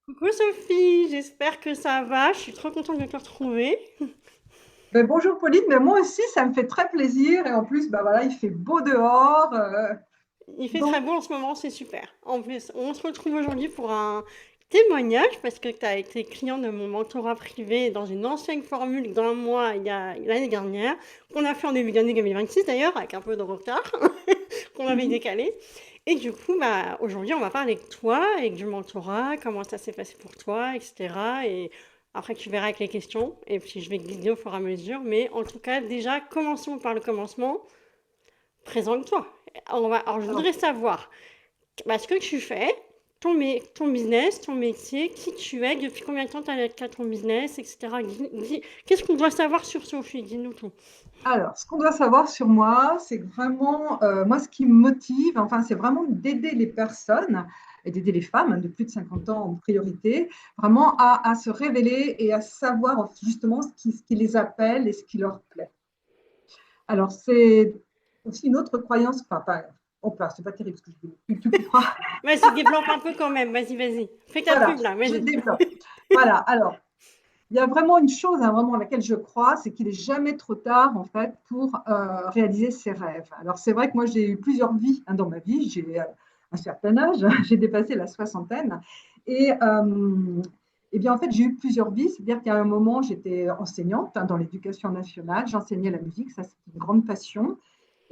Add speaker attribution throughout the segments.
Speaker 1: Coucou Sophie, j'espère que ça va. Je suis trop contente de te retrouver.
Speaker 2: Ben, bonjour Pauline, mais moi aussi ça me fait très plaisir et en plus ben voilà, il fait beau dehors.
Speaker 1: Il fait très
Speaker 2: Donc
Speaker 1: beau en ce moment, c'est super. En plus, on se retrouve aujourd'hui pour un témoignage parce que tu as été client de mon mentorat privé dans une ancienne formule d'un mois il y a l'année dernière, qu'on a fait en début d'année 2026 d'ailleurs, avec un peu de retard, qu'on avait
Speaker 2: mhm.
Speaker 1: décalé. Et du coup, bah, aujourd'hui, on va parler de toi et du mentorat, comment ça s'est passé pour toi, etc. Et après, tu verras avec les questions. Et puis, je vais guider au fur et à mesure. Mais en tout cas, déjà, commençons par le commencement. Présente-toi. Alors, je
Speaker 2: Alors,
Speaker 1: voudrais savoir bah, ce que tu fais, ton business, ton métier, qui tu es, depuis combien de temps tu as ton business, etc. Qu'est-ce qu'on doit savoir sur Sophie? Dis-nous tout.
Speaker 2: ce qu'on doit savoir sur moi, c'est que vraiment, moi ce qui me motive, enfin c'est vraiment d'aider les personnes et d'aider les femmes de plus de 50 ans en priorité, vraiment à se révéler et à savoir justement ce qui les appelle et ce qui leur plaît. Alors c'est aussi une autre croyance, enfin pas, oh, c'est pas terrible ce que je dis, tu couperas.
Speaker 1: Vas-y, développe un peu quand même. Vas-y, vas-y. Fais ta
Speaker 2: Voilà,
Speaker 1: pub là,
Speaker 2: je
Speaker 1: vas-y.
Speaker 2: développe. Voilà, alors, il y a vraiment une chose, hein, vraiment à laquelle je crois, c'est qu'il n'est jamais trop tard, en fait, pour réaliser ses rêves. Alors, c'est vrai que moi, j'ai eu plusieurs vies hein, dans ma vie. J'ai un certain âge, j'ai dépassé la soixantaine. Et, bien, en fait, j'ai eu plusieurs vies. C'est-à-dire qu'à un moment, j'étais enseignante hein, dans l'éducation nationale. J'enseignais la musique, ça, c'est une grande passion.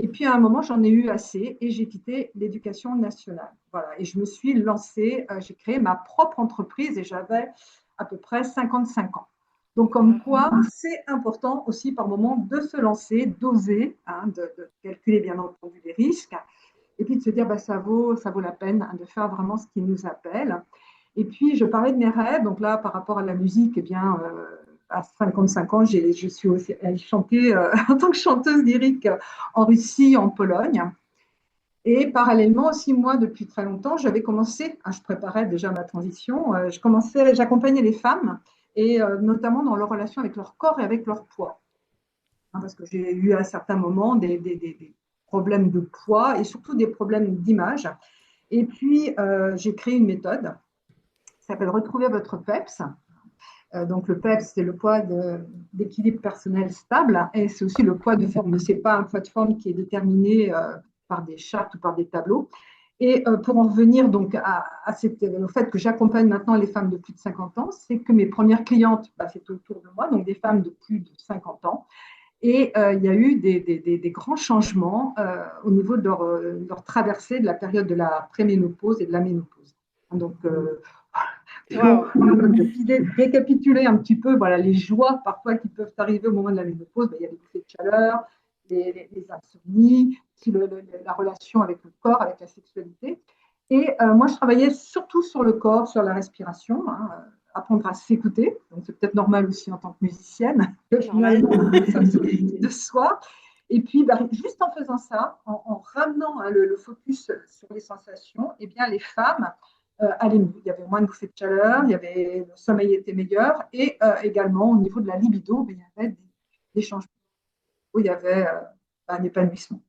Speaker 2: Et puis à un moment, j'en ai eu assez et j'ai quitté l'éducation nationale. Voilà. Et je me suis lancée, j'ai créé ma propre entreprise et j'avais à peu près 55 ans. Donc, comme quoi, c'est important aussi par moment de se lancer, d'oser, hein, de calculer bien entendu les risques, et puis de se dire bah, ça vaut la peine hein, de faire vraiment ce qui nous appelle. Et puis, je parlais de mes rêves. Donc là, par rapport à la musique, eh bien, à 55 ans, je suis aussi allée chanter en tant que chanteuse lyrique en Russie, en Pologne. Et parallèlement aussi, moi, depuis très longtemps, j'avais commencé, hein, je préparais déjà ma transition, j'accompagnais les femmes, et notamment dans leur relation avec leur corps et avec leur poids. Hein, parce que j'ai eu à certains moments des problèmes de poids et surtout des problèmes d'image. Et puis, j'ai créé une méthode qui s'appelle Retrouver votre PEPS. Donc, le PEPS, c'est le poids d'équilibre personnel stable et c'est aussi le poids de forme. Ce n'est pas un poids de forme qui est déterminé par des chartes ou par des tableaux. Et pour en revenir donc au fait que j'accompagne maintenant les femmes de plus de 50 ans, c'est que mes premières clientes, bah, c'est autour de moi, donc des femmes de plus de 50 ans. Et il y a eu des grands changements au niveau de leur traversée de la période de la préménopause et de la ménopause. Donc,
Speaker 1: Waouh.
Speaker 2: récapituler un petit peu voilà, les joies parfois qui peuvent arriver au moment de la ménopause, ben, il y a les bouffées de chaleur, les insomnies, aussi la relation avec le corps, avec la sexualité. Et moi, je travaillais surtout sur le corps, sur la respiration, hein, apprendre à s'écouter. Donc, c'est peut-être normal aussi en tant que musicienne,
Speaker 1: Normal.
Speaker 2: finalement, ça de soi. Et puis, bah, juste en faisant ça, en ramenant hein, le focus sur les sensations, eh bien, les femmes allaient mieux. Il y avait moins de bouffées de chaleur, il y avait, le sommeil était meilleur, et également au niveau de la libido, ben, il y avait des changements. Il y avait un épanouissement.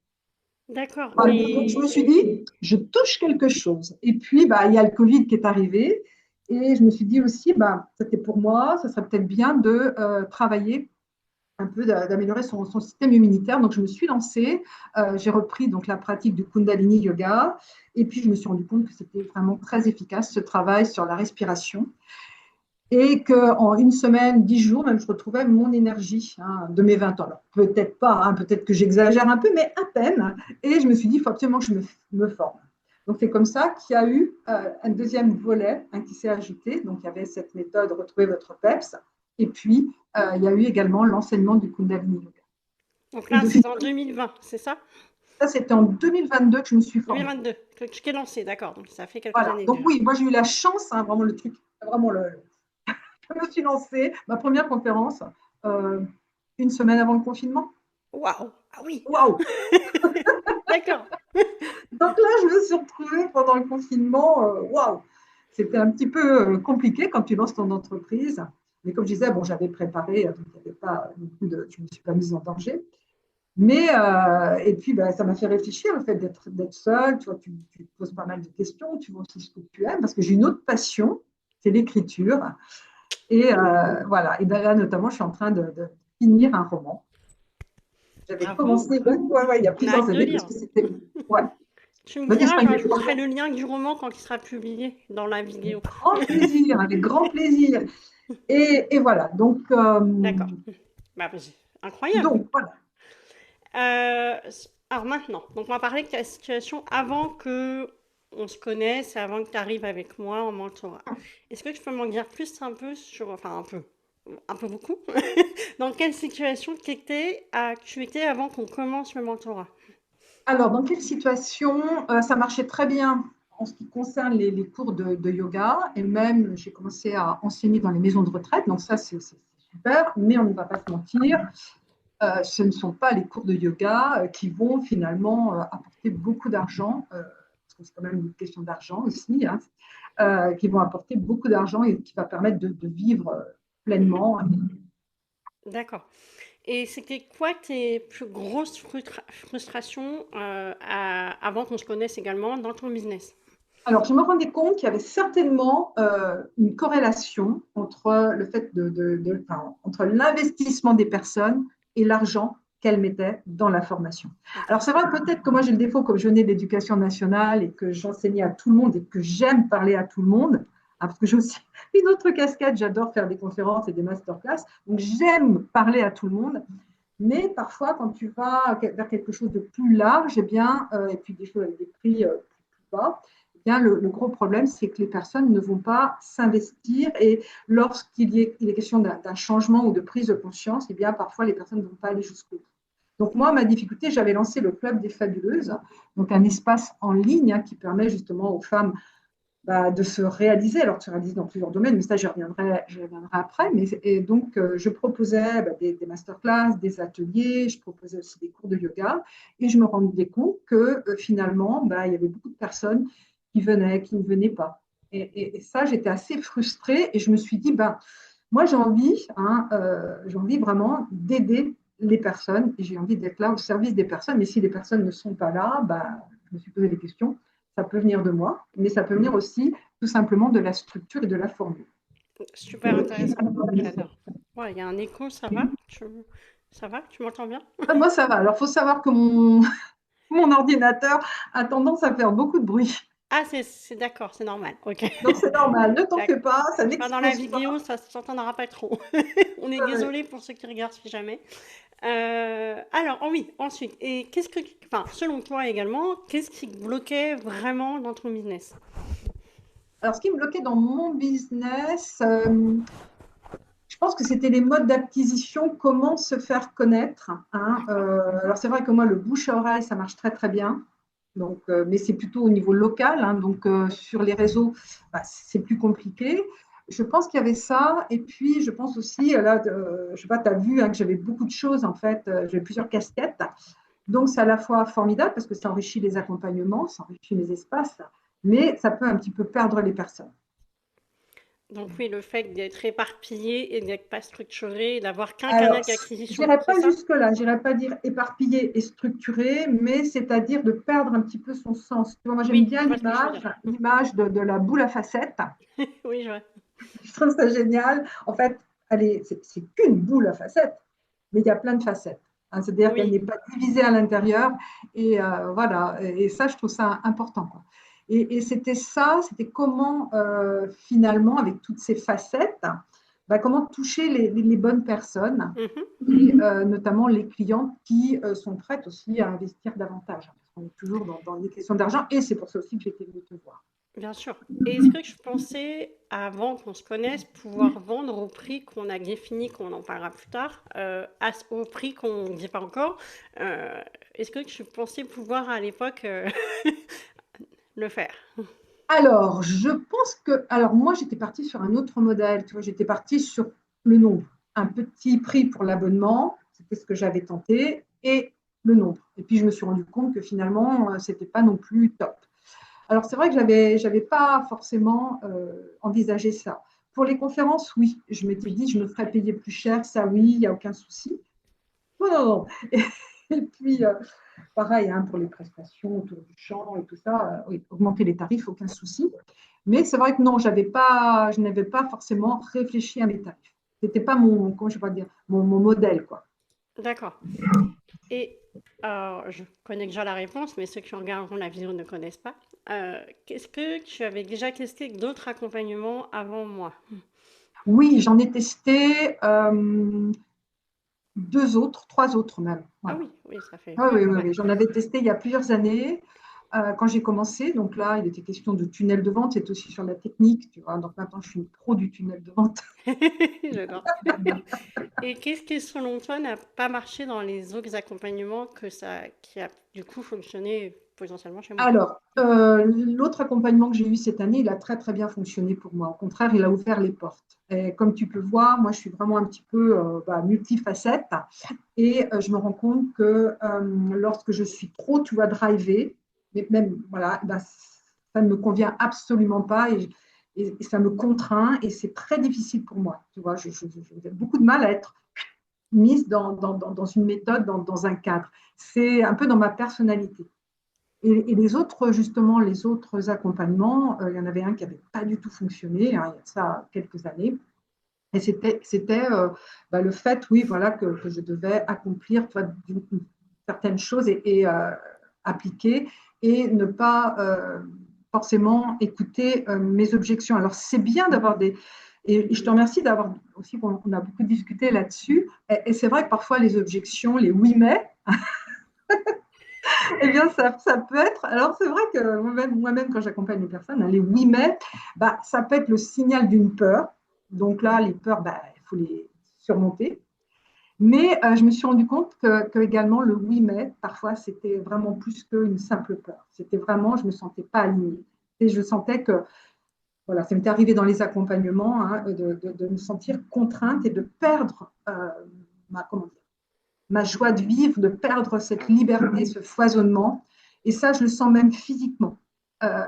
Speaker 1: D'accord.
Speaker 2: Voilà. Donc, je me suis dit, je touche quelque chose. Et puis, bah, il y a le Covid qui est arrivé. Et je me suis dit aussi, bah, c'était pour moi, ça serait peut-être bien de travailler un peu, d'améliorer son système immunitaire. Donc, je me suis lancée. J'ai repris donc, la pratique du Kundalini Yoga. Et puis, je me suis rendu compte que c'était vraiment très efficace, ce travail sur la respiration et qu'en une semaine, 10 jours, même, je retrouvais mon énergie hein, de mes 20 ans. Alors, peut-être pas, hein, peut-être que j'exagère un peu, mais à peine. Et je me suis dit, il faut absolument que je me forme. Donc, c'est comme ça qu'il y a eu un deuxième volet hein, qui s'est ajouté. Donc, il y avait cette méthode Retrouver votre PEPS. Et puis, il y a eu également l'enseignement du Kundalini Yoga.
Speaker 1: Donc
Speaker 2: Et
Speaker 1: là,
Speaker 2: depuis
Speaker 1: c'est en 2020, c'est ça?
Speaker 2: ça, c'était en 2022 que je me suis formée.
Speaker 1: 2022, que tu t'es lancé, d'accord. Donc ça fait quelques
Speaker 2: Voilà.
Speaker 1: années
Speaker 2: Donc,
Speaker 1: déjà.
Speaker 2: oui, moi, j'ai eu la chance, hein, vraiment le truc, vraiment je me suis lancée, ma première conférence, euh, une semaine avant le confinement.
Speaker 1: Waouh. Ah oui.
Speaker 2: Waouh!
Speaker 1: D'accord.
Speaker 2: Donc là, je me suis retrouvée pendant le confinement. Waouh! C'était un petit peu compliqué quand tu lances ton entreprise. Mais comme je disais, bon, j'avais préparé, donc il n'y avait pas beaucoup je ne me suis pas mise en danger. Mais, et puis, ben, ça m'a fait réfléchir le fait d'être seule. Tu vois, tu te poses pas mal de questions, tu vois aussi ce que tu aimes, parce que j'ai une autre passion. c'est l'écriture. Et voilà. Et là, notamment, je suis en train de finir un roman. J'avais
Speaker 1: Bravo,
Speaker 2: commencé il y a
Speaker 1: on a hâte
Speaker 2: plusieurs
Speaker 1: de
Speaker 2: années parce
Speaker 1: lire.
Speaker 2: que c'était. Ouais.
Speaker 1: Tu me
Speaker 2: Vas-y,
Speaker 1: diras,
Speaker 2: Sonia.
Speaker 1: j'ajouterai le lien du roman quand il sera publié dans la
Speaker 2: Avec
Speaker 1: vidéo.
Speaker 2: grand plaisir, avec grand plaisir. Et voilà.
Speaker 1: D'accord. Bah, vas-y. Incroyable.
Speaker 2: Donc voilà.
Speaker 1: Alors maintenant, donc on va parler de ta situation avant que on se connaisse, avant que tu arrives avec moi en mentorat. Est-ce que tu peux m'en dire plus un peu sur, enfin un peu beaucoup, dans quelle situation tu étais avant qu'on commence le mentorat?
Speaker 2: Alors, dans quelle situation ça marchait très bien en ce qui concerne les cours de yoga et même j'ai commencé à enseigner dans les maisons de retraite, donc ça c'est super, mais on ne va pas se mentir, ce ne sont pas les cours de yoga qui vont finalement apporter beaucoup d'argent, parce que c'est quand même une question d'argent aussi, hein, qui vont apporter beaucoup d'argent et qui va permettre de vivre
Speaker 1: Mhm.
Speaker 2: pleinement.
Speaker 1: D'accord. Et c'était quoi tes plus grosses frustrations avant qu'on se connaisse également dans ton business?
Speaker 2: Alors, je me rendais compte qu'il y avait certainement une corrélation entre le fait enfin, entre l'investissement des personnes et l'argent qu'elles mettaient dans la formation. Alors, c'est vrai, peut-être que moi j'ai le défaut, comme je venais de l'éducation nationale et que j'enseignais à tout le monde et que j'aime parler à tout le monde, hein, parce que j'ai aussi une autre casquette, j'adore faire des conférences et des masterclass, donc j'aime parler à tout le monde. Mais parfois, quand tu vas vers quelque chose de plus large, eh bien, et puis des choses avec des prix plus bas, eh bien, le gros problème, c'est que les personnes ne vont pas s'investir. Et il est question d'un changement ou de prise de conscience, eh bien, parfois, les personnes ne vont pas aller jusqu'au bout. Donc, moi, ma difficulté, j'avais lancé le Club des Fabuleuses, donc un espace en ligne qui permet justement aux femmes de se réaliser, alors de se réaliser dans plusieurs domaines, mais ça j'y reviendrai après. Et donc, je proposais des masterclass, des ateliers, je proposais aussi des cours de yoga, et je me rendais compte que finalement, il y avait beaucoup de personnes qui venaient, qui ne venaient pas. Et ça, j'étais assez frustrée, et je me suis dit, moi j'ai envie vraiment d'aider les personnes, et j'ai envie d'être là au service des personnes, mais si les personnes ne sont pas là, je me suis posé des questions. Ça peut venir de moi, mais ça peut venir aussi tout simplement de la structure et de la formule.
Speaker 1: Super intéressant. J'adore. Ouais, il y a un écho, ça va? Ça va? Tu m'entends bien?
Speaker 2: Moi, ça va. Alors, il faut savoir que mon ordinateur a tendance à faire beaucoup de bruit.
Speaker 1: Ah, c'est d'accord, c'est normal. Ok.
Speaker 2: Donc, c'est normal. Ne t'en fais
Speaker 1: D'accord.
Speaker 2: pas, ça
Speaker 1: Enfin, dans la
Speaker 2: n'explose pas.
Speaker 1: vidéo, ça s'entendra pas trop. On est
Speaker 2: Ouais.
Speaker 1: désolé pour ceux qui regardent si jamais. Alors, oh oui, ensuite, et enfin, selon toi également, qu'est-ce qui bloquait vraiment dans ton business?
Speaker 2: Alors, ce qui me bloquait dans mon business, je pense que c'était les modes d'acquisition, comment se faire connaître, hein.
Speaker 1: D'accord.
Speaker 2: Alors, c'est vrai que moi, le bouche à oreille, ça marche très, très bien. Donc, mais c'est plutôt au niveau local, hein. Donc, sur les réseaux, c'est plus compliqué. Je pense qu'il y avait ça. Et puis, je pense aussi, là, je sais pas, tu as vu que j'avais beaucoup de choses, en fait. J'avais plusieurs casquettes. Donc, c'est à la fois formidable parce que ça enrichit les accompagnements, ça enrichit les espaces, mais ça peut un petit peu perdre les personnes.
Speaker 1: Donc oui, le fait d'être éparpillé et d'être pas structuré, et d'avoir qu'un
Speaker 2: Alors,
Speaker 1: canal d'acquisition,
Speaker 2: j'irai
Speaker 1: c'est
Speaker 2: pas
Speaker 1: ça?
Speaker 2: jusque-là, j'irai pas dire éparpillé et structuré, mais c'est-à-dire de perdre un petit peu son sens. Tu vois, moi, j'aime
Speaker 1: Oui,
Speaker 2: bien
Speaker 1: je vois ce que tu veux dire.
Speaker 2: l'image de la boule à facettes.
Speaker 1: Oui, je vois.
Speaker 2: Je trouve ça génial. En fait, c'est qu'une boule à facettes, mais il y a plein de facettes, hein. C'est-à-dire qu'elle
Speaker 1: Oui,
Speaker 2: n'est pas divisée à l'intérieur. Et voilà, et ça, je trouve ça important, quoi. Et c'était ça, c'était comment finalement, avec toutes ces facettes, comment toucher les bonnes personnes,
Speaker 1: mhm,
Speaker 2: et notamment les clients qui sont prêtes aussi à investir davantage. Parce qu'on est toujours dans les questions d'argent, et c'est pour ça aussi que j'étais venue te voir.
Speaker 1: bien sûr. Et est-ce que je pensais, avant qu'on se connaisse, pouvoir vendre au prix qu'on a défini, qu'on en parlera plus tard, au prix qu'on ne dit pas encore? euh, Est-ce que tu pensais pouvoir à l'époque le faire?
Speaker 2: Alors moi j'étais partie sur un autre modèle, tu vois, j'étais partie sur le nombre, un petit prix pour l'abonnement, c'était ce que j'avais tenté, et le nombre. Et puis je me suis rendu compte que finalement c'était pas non plus top. Alors c'est vrai que j'avais pas forcément envisagé ça. Pour les conférences, oui, je m'étais dit je me ferais payer plus cher, ça oui, il n'y a aucun souci. Non, non, non. Et puis pareil, hein, pour les prestations autour du chant et tout ça, oui, augmenter les tarifs, aucun souci. Mais c'est vrai que non, je n'avais pas forcément réfléchi à mes tarifs. C'était pas mon, comment je vais dire, mon modèle, quoi.
Speaker 1: D'accord. Et je connais déjà la réponse, mais ceux qui regarderont la vidéo ne connaissent pas. Qu'est-ce que tu avais déjà testé d'autres accompagnements avant moi?
Speaker 2: Oui, j'en ai testé deux autres, trois autres même.
Speaker 1: Ah
Speaker 2: Voilà.
Speaker 1: oui, oui, ça fait.
Speaker 2: Oui,
Speaker 1: Ouais,
Speaker 2: oui, oui,
Speaker 1: ouais.
Speaker 2: oui. J'en avais testé il y a plusieurs années quand j'ai commencé. Donc là, il était question de tunnel de vente. C'est aussi sur la technique, tu vois. Donc maintenant, je suis une pro du tunnel de vente.
Speaker 1: J'adore. Et qu'est-ce qui, selon toi, n'a pas marché dans les autres accompagnements qui a du coup fonctionné potentiellement chez moi?
Speaker 2: Alors, l'autre accompagnement que j'ai eu cette année, il a très, très bien fonctionné pour moi. Au contraire, il a ouvert les portes. Et comme tu peux voir, moi, je suis vraiment un petit peu multifacette. Et je me rends compte que lorsque je suis trop, tu vois, drivée, mais même, voilà, ben, ça ne me convient absolument pas et ça me contraint et c'est très difficile pour moi. Tu vois, j'ai beaucoup de mal à être mise dans une méthode, dans un cadre. C'est un peu dans ma personnalité. Et les autres, justement, les autres accompagnements, il y en avait un qui n'avait pas du tout fonctionné, hein, il y a ça quelques années. Et c'était le fait, oui, voilà, que je devais accomplir certaines choses et appliquer et ne pas forcément écouter mes objections. Alors, c'est bien d'avoir des... Et je te remercie d'avoir aussi, on a beaucoup discuté là-dessus. Et c'est vrai que parfois, les objections, les oui mais, eh bien, ça peut être. Alors, c'est vrai que moi-même quand j'accompagne les personnes, hein, les oui, mais, bah, ça peut être le signal d'une peur. Donc là, les peurs, bah, il faut les surmonter. Mais je me suis rendu compte que également le oui, mais, parfois, c'était vraiment plus qu'une simple peur. C'était vraiment, je ne me sentais pas alignée. Et je sentais que, voilà, ça m'était arrivé dans les accompagnements, hein, de me sentir contrainte et de perdre comment dire, ma joie de vivre, de perdre cette liberté, ce foisonnement. Et ça, je le sens même physiquement.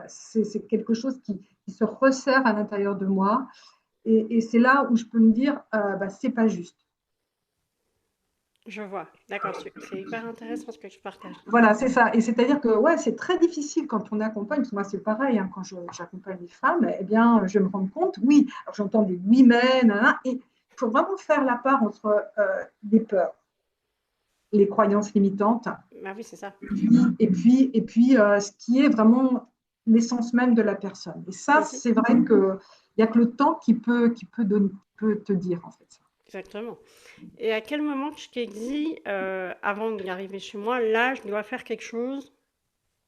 Speaker 2: C'est quelque chose qui se resserre à l'intérieur de moi. Et c'est là où je peux me dire, c'est pas juste.
Speaker 1: Je vois. D'accord, c'est hyper intéressant ce que tu partages.
Speaker 2: Voilà, c'est ça. Et c'est-à-dire que ouais, c'est très difficile quand on accompagne, parce que moi c'est pareil, hein, quand j'accompagne les femmes, eh bien, je me rends compte, oui, alors j'entends des oui, mais, nanana, et il faut vraiment faire la part entre les peurs, les croyances limitantes,
Speaker 1: Ah oui, c'est ça.
Speaker 2: ce qui est vraiment l'essence même de la personne. Et ça,
Speaker 1: Mhm,
Speaker 2: c'est vrai qu'il n'y a que le temps peut te dire, en fait.
Speaker 1: exactement. Et à quel moment tu t'es dit, avant d'y arriver chez moi, là, je dois faire quelque chose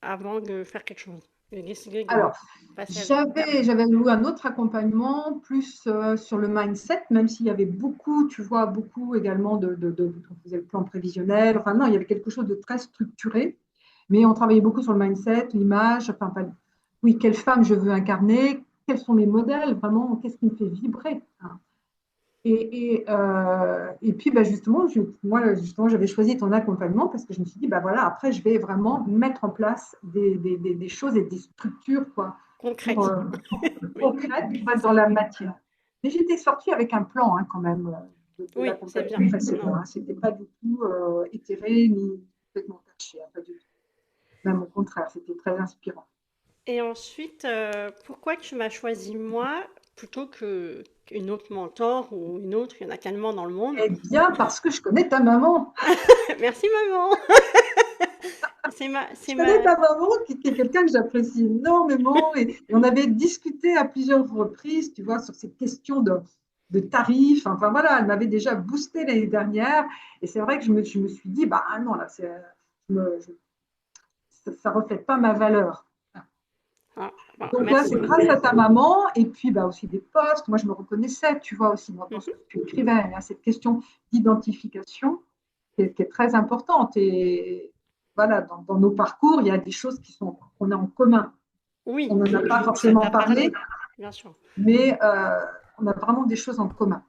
Speaker 1: avant de faire quelque chose? J'ai décidé de
Speaker 2: Alors,
Speaker 1: passer à l'étape.
Speaker 2: j'avais eu un autre accompagnement plus sur le mindset, même s'il y avait beaucoup, tu vois, beaucoup également on faisait le plan prévisionnel. Enfin, non, il y avait quelque chose de très structuré, mais on travaillait beaucoup sur le mindset, l'image, enfin, oui, quelle femme je veux incarner, quels sont mes modèles, vraiment, qu'est-ce qui me fait vibrer, hein. Et puis, justement, moi, justement, j'avais choisi ton accompagnement parce que je me suis dit, voilà, après, je vais vraiment mettre en place des choses et des structures, quoi, pour,
Speaker 1: Concrète. Oui,
Speaker 2: concrètes, pour
Speaker 1: c'est
Speaker 2: être dans
Speaker 1: ça.
Speaker 2: la matière. Mais j'étais sortie avec un plan, hein, quand même, de
Speaker 1: Oui, c'est bien.
Speaker 2: l'accompagnement précédent,
Speaker 1: Non.
Speaker 2: hein. C'était pas du tout éthéré ni complètement caché, hein, pas du tout. Même au contraire, c'était très inspirant.
Speaker 1: Et ensuite, pourquoi tu m'as choisi moi plutôt qu'une autre mentor ou une autre? Il y en a tellement dans le monde.
Speaker 2: Eh bien, parce que je connais ta maman.
Speaker 1: Merci maman.
Speaker 2: Je
Speaker 1: C'est
Speaker 2: connais
Speaker 1: ma.
Speaker 2: ta maman qui est quelqu'un que j'apprécie énormément et on avait discuté à plusieurs reprises, tu vois, sur ces questions de tarifs. Enfin voilà, elle m'avait déjà boosté l'année dernière et c'est vrai que je me suis dit, ah non, là, ça ne reflète pas ma valeur.
Speaker 1: Ah, bon,
Speaker 2: Donc là,
Speaker 1: merci.
Speaker 2: c'est grâce à ta maman et puis aussi des posts. Moi, je me reconnaissais, tu vois, aussi dans ce que
Speaker 1: Mhm.
Speaker 2: tu écrivais, hein, cette question d'identification qui est très importante. Et voilà, dans nos parcours, il y a des choses qu'on a en commun. On
Speaker 1: Oui,
Speaker 2: n'en a pas
Speaker 1: ça
Speaker 2: forcément
Speaker 1: t'a
Speaker 2: parlé,
Speaker 1: parlé, bien sûr.
Speaker 2: mais on a vraiment des choses en commun.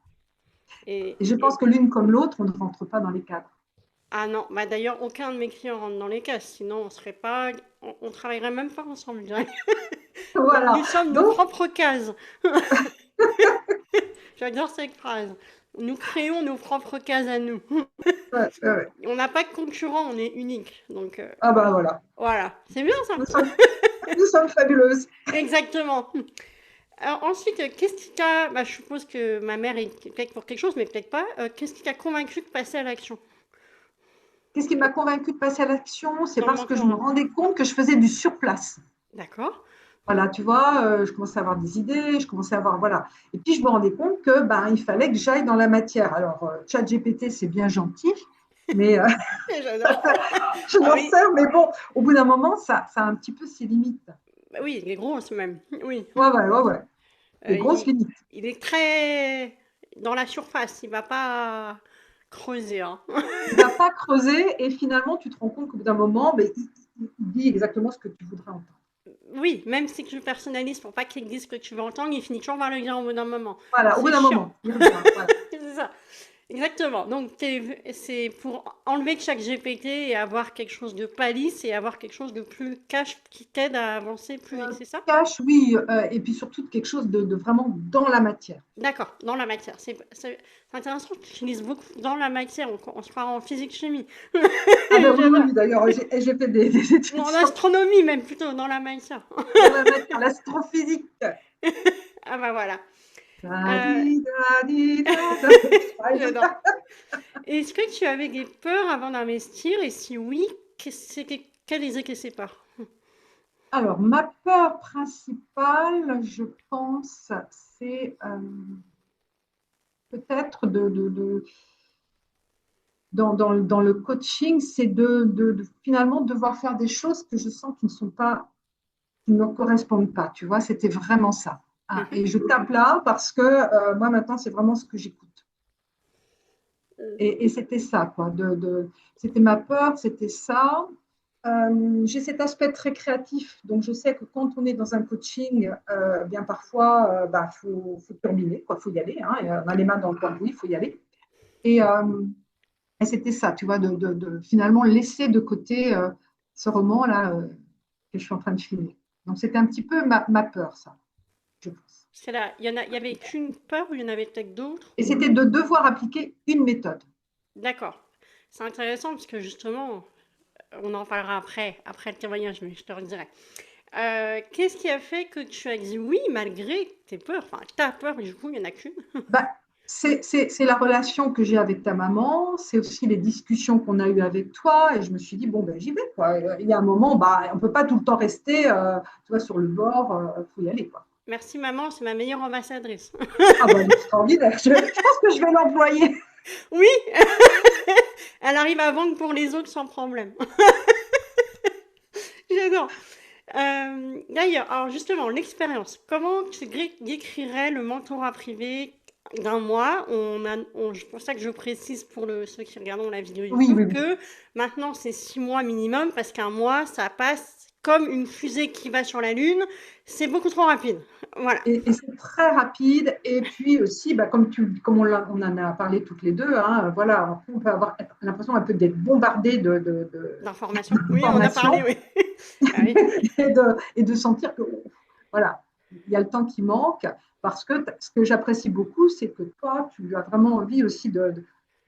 Speaker 1: Et,
Speaker 2: Et je pense
Speaker 1: et-
Speaker 2: que l'une comme l'autre, on ne rentre pas dans les cadres.
Speaker 1: ah non, bah d'ailleurs, aucun de mes clients rentre dans les cases, sinon on serait pas, on travaillerait même pas ensemble, je dirais.
Speaker 2: Voilà.
Speaker 1: Nous sommes nos
Speaker 2: Donc,
Speaker 1: propres cases. J'adore cette phrase. Nous créons nos propres cases à nous.
Speaker 2: ouais.
Speaker 1: On n'a pas de concurrent, on est unique. Donc
Speaker 2: Ah
Speaker 1: voilà.
Speaker 2: voilà.
Speaker 1: Voilà, c'est bien ça.
Speaker 2: Nous sommes fabuleuses.
Speaker 1: Exactement. Alors, ensuite, qu'est-ce qui t'a... Bah, je suppose que ma mère est peut-être pour quelque chose, mais peut-être pas. Qu'est-ce qui t'a convaincu de passer à l'action
Speaker 2: Qu'est-ce qui m'a convaincue de passer à l'action? C'est
Speaker 1: dans le
Speaker 2: parce que je me
Speaker 1: mentorat?
Speaker 2: rendais compte que je faisais du surplace.
Speaker 1: D'accord.
Speaker 2: Voilà, tu vois, je commençais à avoir des idées, je commençais à avoir, voilà. Et puis, je me rendais compte que, ben, il fallait que j'aille dans la matière. Alors, ChatGPT, c'est bien gentil, mais
Speaker 1: J'adore.
Speaker 2: je
Speaker 1: Ah
Speaker 2: m'en
Speaker 1: oui,
Speaker 2: sers, mais bon, au bout d'un moment, ça a un petit peu ses limites.
Speaker 1: bah oui, il est gros même. Oui.
Speaker 2: Ouais, ouais, ouais, ouais. Des
Speaker 1: Euh,
Speaker 2: grosses
Speaker 1: il,
Speaker 2: limites.
Speaker 1: il est très dans la surface, il va pas creuser, hein.
Speaker 2: Il ne va pas creuser et finalement, tu te rends compte qu'au bout d'un moment, ben, il dit exactement ce que tu voudrais entendre.
Speaker 1: Oui, même si tu le personnalises pour pas qu'il dise ce que tu veux entendre, il finit toujours par le dire au bout d'un moment.
Speaker 2: Voilà, au bout
Speaker 1: C'est
Speaker 2: d'un
Speaker 1: chiant.
Speaker 2: moment, il revient. Voilà.
Speaker 1: C'est ça. Exactement. Donc, c'est pour enlever chaque GPT et avoir quelque chose de pas lisse et avoir quelque chose de plus cash qui t'aide à avancer plus vite,
Speaker 2: Euh,
Speaker 1: c'est ça?
Speaker 2: Cache, oui, et puis surtout quelque chose de vraiment dans la matière.
Speaker 1: D'accord, dans la matière. C'est intéressant que tu utilises beaucoup dans la matière, on se croirait en physique-chimie.
Speaker 2: Ah ben oui, oui,
Speaker 1: J'adore.
Speaker 2: oui, d'ailleurs, j'ai fait des
Speaker 1: Non,
Speaker 2: études
Speaker 1: en
Speaker 2: scientifiques
Speaker 1: astronomie même, plutôt, dans la matière.
Speaker 2: dans la matière, l'astrophysique.
Speaker 1: Ah bah voilà.
Speaker 2: Da,
Speaker 1: Euh,
Speaker 2: di, da, di, da, da. Ouais,
Speaker 1: J'adore. Est-ce que tu avais des peurs avant d'investir? Et si oui, quelles étaient ces peurs?
Speaker 2: alors, ma peur principale, je pense, c'est peut-être dans le coaching, c'est finalement devoir faire des choses que je sens qui ne sont pas, qui ne me correspondent pas. Tu vois, c'était vraiment ça. Ah,
Speaker 1: Mhm.
Speaker 2: et je tape là parce que moi, maintenant, c'est vraiment ce que j'écoute. Et c'était ça, quoi. C'était ma peur, c'était ça. J'ai cet aspect très créatif, donc je sais que quand on est dans un coaching, bien parfois, bah, faut turbiner, quoi, faut y aller, hein, et on a les mains dans le cambouis, il faut y aller. Et, c'était ça, tu vois, de finalement laisser de côté ce roman-là que je suis en train de filmer. Donc c'était un petit peu ma peur, ça, je pense.
Speaker 1: C'est là, il y avait qu'une peur ou il y en avait peut-être d'autres
Speaker 2: Et
Speaker 1: ou...
Speaker 2: c'était de devoir appliquer une méthode.
Speaker 1: D'accord. C'est intéressant parce que justement, on en parlera après le témoignage, mais je te redirai. Qu'est-ce qui a fait que tu as dit oui malgré tes peurs? Enfin, ta peur, du coup, il n'y en a qu'une.
Speaker 2: Bah, c'est la relation que j'ai avec ta maman, c'est aussi les discussions qu'on a eues avec toi, et je me suis dit, bon, ben, j'y vais, quoi. Il y a un moment, bah, on ne peut pas tout le temps rester tu vois, sur le bord, il faut y aller, quoi.
Speaker 1: Merci maman, c'est ma meilleure ambassadrice.
Speaker 2: Ah, bah, elle est extraordinaire, je pense que je vais l'employer.
Speaker 1: Oui, elle arrive à vendre pour les autres sans problème. J'adore. D'ailleurs, alors justement, l'expérience. Comment tu décrirais le mentorat privé d'un mois? C'est pour ça que je précise pour ceux qui regardent la vidéo
Speaker 2: Oui,
Speaker 1: YouTube
Speaker 2: oui, oui.
Speaker 1: que maintenant c'est 6 mois minimum parce qu'un mois, ça passe comme une fusée qui va sur la Lune. C'est beaucoup trop rapide. Voilà.
Speaker 2: Et c'est très rapide. Et puis aussi, bah, comme on en a parlé toutes les deux, hein, voilà, on peut avoir l'impression un peu d'être bombardé
Speaker 1: D'information. Oui, on a parlé,
Speaker 2: d'informations
Speaker 1: oui. Ah oui.
Speaker 2: et de sentir que, voilà, il y a le temps qui manque. Parce que ce que j'apprécie beaucoup, c'est que toi, tu as vraiment envie aussi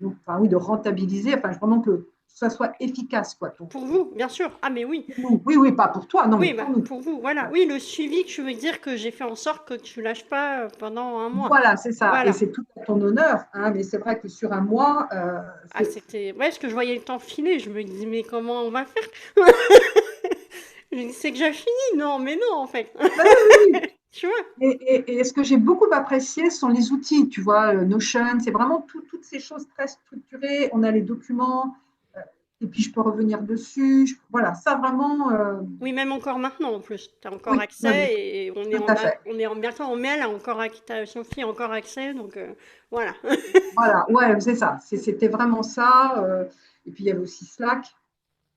Speaker 2: enfin, oui, de rentabiliser, enfin, vraiment que ça soit efficace, quoi.
Speaker 1: Pour vous, bien sûr. Ah, mais oui.
Speaker 2: Oui, oui, pas pour toi, non, mais
Speaker 1: Oui, bah,
Speaker 2: pour nous.
Speaker 1: pour vous, voilà. Oui, le suivi, tu veux dire que j'ai fait en sorte que tu lâches pas pendant un mois.
Speaker 2: Voilà, c'est ça. Et
Speaker 1: Voilà.
Speaker 2: c'est tout à ton honneur, hein, mais c'est vrai que sur un mois,
Speaker 1: Ah, c'était... Ouais, parce que je voyais le temps filer. Je me dis, mais comment on va faire? Je dis, c'est que j'ai fini. Non, mais non, en fait.
Speaker 2: bah oui, oui.
Speaker 1: Tu vois?
Speaker 2: Et ce que j'ai beaucoup apprécié sont les outils, tu vois, Notion, c'est vraiment toutes ces choses très structurées. On a les documents, euh, et puis je peux revenir dessus. Voilà, ça vraiment,
Speaker 1: Oui, même encore maintenant, en plus. Tu as encore
Speaker 2: oui, oui, oui,
Speaker 1: accès et
Speaker 2: tout à fait.
Speaker 1: bientôt en mail, encore, Sophie a encore accès. Donc, voilà.
Speaker 2: Voilà, ouais, c'est ça. C'était vraiment ça. Et puis il y avait aussi Slack,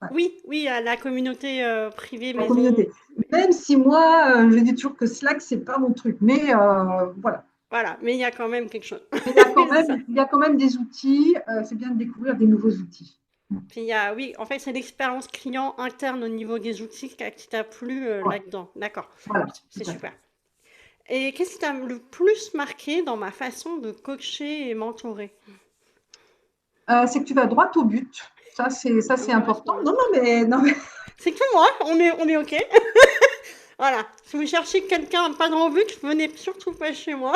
Speaker 2: ouais,
Speaker 1: Oui, oui, à la communauté privée
Speaker 2: la
Speaker 1: maison.
Speaker 2: communauté. Même si moi, je dis toujours que Slack, c'est pas mon truc, mais voilà.
Speaker 1: Voilà, mais il y a quand même quelque chose.
Speaker 2: Mais il y a quand
Speaker 1: C'est ça.
Speaker 2: même, il y a quand même des outils. C'est bien de découvrir des nouveaux outils.
Speaker 1: Puis il y a, oui, en fait, c'est l'expérience client interne au niveau des outils qui t'a plu
Speaker 2: Ouais,
Speaker 1: là-dedans. D'accord,
Speaker 2: voilà, tout
Speaker 1: c'est
Speaker 2: à fait.
Speaker 1: super. Et qu'est-ce qui t'a le plus marqué dans ma façon de coacher et mentorer?
Speaker 2: C'est que tu vas droit au but. Ça, c'est
Speaker 1: Ça me
Speaker 2: important.
Speaker 1: correspond.
Speaker 2: Non, non, mais, non, mais
Speaker 1: C'est que moi, on est OK. Voilà. Si vous cherchez quelqu'un pas dans but, venez surtout pas chez moi.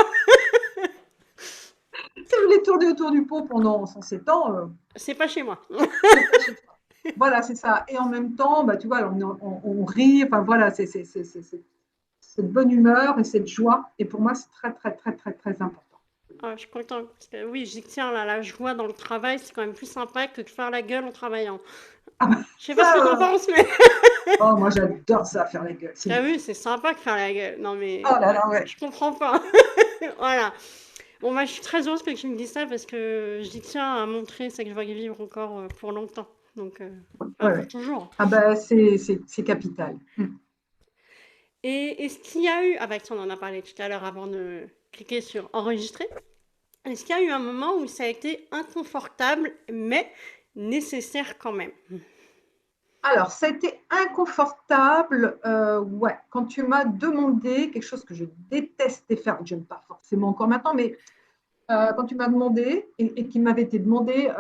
Speaker 2: Si vous voulez tourner autour du pot pendant 107 ans,
Speaker 1: C'est pas chez moi.
Speaker 2: c'est pas chez toi. Voilà, c'est ça. Et en même temps, bah, tu vois, on rit, enfin voilà, cette bonne humeur et cette joie. Et pour moi, c'est très, très, très, très, très important.
Speaker 1: Ah, je suis contente. Parce que oui, j'y tiens, là, la joie dans le travail, c'est quand même plus sympa que de faire la gueule en travaillant.
Speaker 2: Ah bah,
Speaker 1: Je sais pas ce que
Speaker 2: ça,
Speaker 1: t'en penses, mais.
Speaker 2: oh, moi j'adore ça, faire la gueule.
Speaker 1: T'as vu, c'est sympa de faire la gueule. Non, mais
Speaker 2: Oh là là, ouais.
Speaker 1: je comprends pas. Voilà. Bon, moi, je suis très heureuse que tu me dises ça parce que j'y tiens à montrer ça que je vais vivre encore pour longtemps. Donc,
Speaker 2: Ouais,
Speaker 1: enfin, pour
Speaker 2: ouais.
Speaker 1: toujours.
Speaker 2: Ah ben, c'est capital.
Speaker 1: Et est-ce qu'il y a eu, ah bah tiens, on en a parlé tout à l'heure avant de cliquer sur enregistrer, est-ce qu'il y a eu un moment où ça a été inconfortable, mais nécessaire quand même?
Speaker 2: Alors, ça a été inconfortable, ouais, quand tu m'as demandé quelque chose que je détestais faire, que je n'aime pas forcément encore maintenant, mais quand tu m'as demandé, et qui m'avait été demandé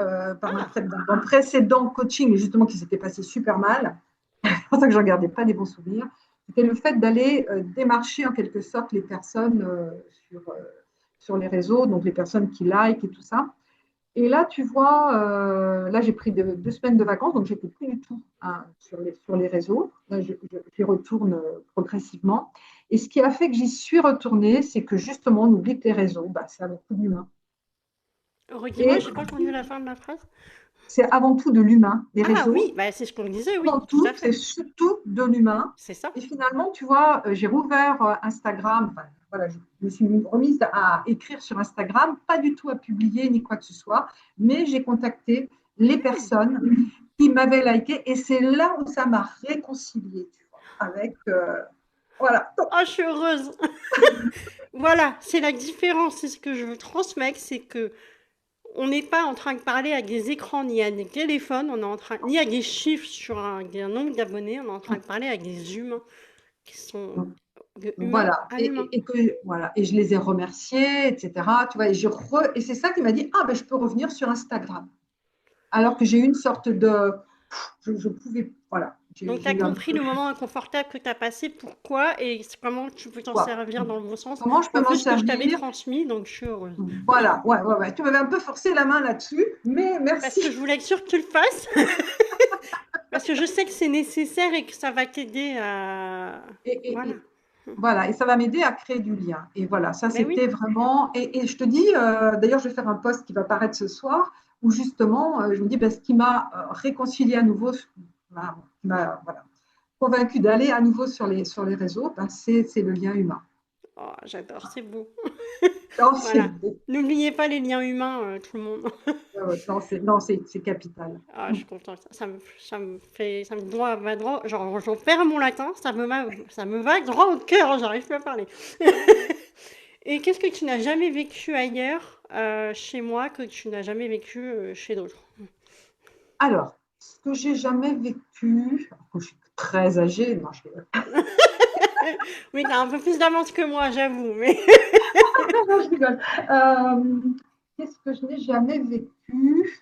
Speaker 2: par
Speaker 1: Ah,
Speaker 2: un précédent coaching, justement, qui s'était passé super mal, c'est pour ça que je ne gardais pas des bons souvenirs, c'était le fait d'aller démarcher en quelque sorte les personnes sur les réseaux, donc les personnes qui like et tout ça. Et là, tu vois, là, j'ai pris 2 semaines de vacances, donc j'étais plus du tout hein, sur les réseaux. Là, j'y retourne progressivement. Et ce qui a fait que j'y suis retournée, c'est que justement, on oublie que les réseaux, bah, c'est avant tout de l'humain.
Speaker 1: redis-moi,
Speaker 2: Et
Speaker 1: j'ai pas entendu la fin de la phrase.
Speaker 2: c'est avant tout de l'humain. Les
Speaker 1: Ah oui,
Speaker 2: réseaux,
Speaker 1: bah c'est ce qu'on disait,
Speaker 2: avant
Speaker 1: oui, tout
Speaker 2: tout,
Speaker 1: à
Speaker 2: c'est
Speaker 1: fait.
Speaker 2: surtout de l'humain.
Speaker 1: C'est ça.
Speaker 2: Et finalement, tu vois, j'ai rouvert Instagram. Enfin, voilà, je me suis remise à écrire sur Instagram, pas du tout à publier ni quoi que ce soit, mais j'ai contacté les personnes qui m'avaient liké et c'est là où ça m'a réconciliée, tu vois, avec voilà. Donc,
Speaker 1: Oh, je suis heureuse. Voilà, c'est la différence, c'est ce que je veux transmettre, c'est que on n'est pas en train de parler à des écrans ni à des téléphones, on est en train, ni à des chiffres sur un nombre d'abonnés, on est en train de parler à des humains qui sont de humain
Speaker 2: voilà,
Speaker 1: à humain.
Speaker 2: que voilà, et je les ai remerciés, etc. Tu vois, et c'est ça qui m'a dit ah ben je peux revenir sur Instagram. Alors que j'ai eu une sorte de, je pouvais, voilà,
Speaker 1: Donc, tu
Speaker 2: j'ai
Speaker 1: as
Speaker 2: eu un
Speaker 1: compris
Speaker 2: peu
Speaker 1: le moment inconfortable que tu as passé, pourquoi et comment tu peux t'en
Speaker 2: quoi.
Speaker 1: servir dans le bon sens.
Speaker 2: Comment je peux
Speaker 1: En
Speaker 2: m'en
Speaker 1: plus, que je t'avais
Speaker 2: servir?
Speaker 1: transmis, donc je suis heureuse.
Speaker 2: Voilà, ouais, ouais, ouais. Tu m'avais un peu forcé la main là-dessus, mais
Speaker 1: Parce que
Speaker 2: merci.
Speaker 1: je voulais être sûre que tu le fasses. Parce que je sais que c'est nécessaire et que ça va t'aider à. Voilà.
Speaker 2: Et voilà, et ça va m'aider à créer du lien. Et voilà, ça
Speaker 1: Ben oui.
Speaker 2: c'était vraiment. Et je te dis, d'ailleurs, je vais faire un post qui va paraître ce soir, où justement, je me dis, ben, ce qui m'a réconcilié à nouveau, voilà, convaincu d'aller à nouveau sur les réseaux, ben, c'est le lien humain.
Speaker 1: Oh, j'adore, c'est beau.
Speaker 2: Non, c'est
Speaker 1: Voilà.
Speaker 2: beau.
Speaker 1: N'oubliez pas les liens humains, tout le monde.
Speaker 2: Ouais, ouais, non, c'est capital.
Speaker 1: Ah, je suis contente. Ça me va droit, genre, j'en perds mon latin, ça me va droit au cœur, j'arrive plus à parler. Et qu'est-ce que tu n'as jamais vécu ailleurs, chez moi, que tu n'as jamais vécu chez d'autres?
Speaker 2: Alors, ce que j'ai jamais vécu, je suis très âgée, non,
Speaker 1: Oui, t'as un peu plus d'avance que moi, j'avoue, mais
Speaker 2: je rigole. Qu'est-ce que je n'ai jamais vécu?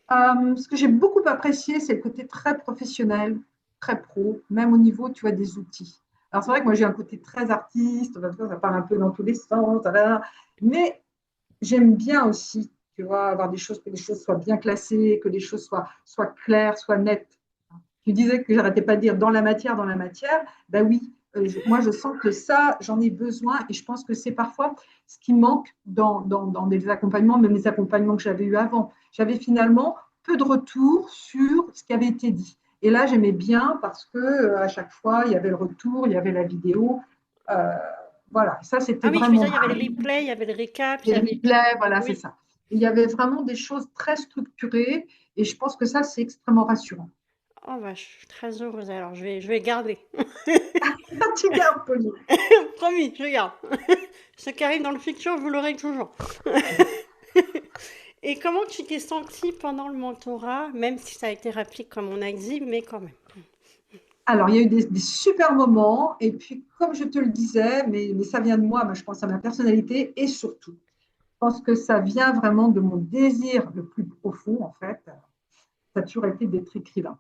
Speaker 2: Ce que j'ai beaucoup apprécié, c'est le côté très professionnel, très pro, même au niveau, tu vois, des outils. Alors, c'est vrai que moi, j'ai un côté très artiste, ça part un peu dans tous les sens, mais j'aime bien aussi, tu vois, avoir que les choses soient bien classées, que les choses soient claires, soient nettes. Tu disais que j'arrêtais pas de dire dans la matière. Ben oui, moi je sens que ça, j'en ai besoin et je pense que c'est parfois ce qui manque dans des accompagnements, même les accompagnements que j'avais eu avant. J'avais finalement peu de retour sur ce qui avait été dit. Et là, j'aimais bien parce que à chaque fois, il y avait le retour, il y avait la vidéo. Euh, voilà, ça c'était
Speaker 1: ah oui, je veux
Speaker 2: vraiment
Speaker 1: dire, il y avait le replay, il y avait le récap, il y
Speaker 2: les
Speaker 1: avait tout.
Speaker 2: replays, voilà, c'est
Speaker 1: Oui.
Speaker 2: ça. Il y avait vraiment des choses très structurées et je pense que ça, c'est extrêmement rassurant.
Speaker 1: Oh bah, je suis très heureuse, alors je vais garder.
Speaker 2: Tu gardes, Pauline.
Speaker 1: Promis, je garde. Ce qui arrive dans le futur, vous l'aurez toujours. Et comment tu t'es sentie pendant le mentorat, même si ça a été rapide comme on a dit, mais quand même.
Speaker 2: Alors, il y a eu des super moments, et puis, comme je te le disais, mais ça vient de moi, je pense à ma personnalité, et surtout, je pense que ça vient vraiment de mon désir le plus profond, en fait. Ça a toujours été d'être écrivain.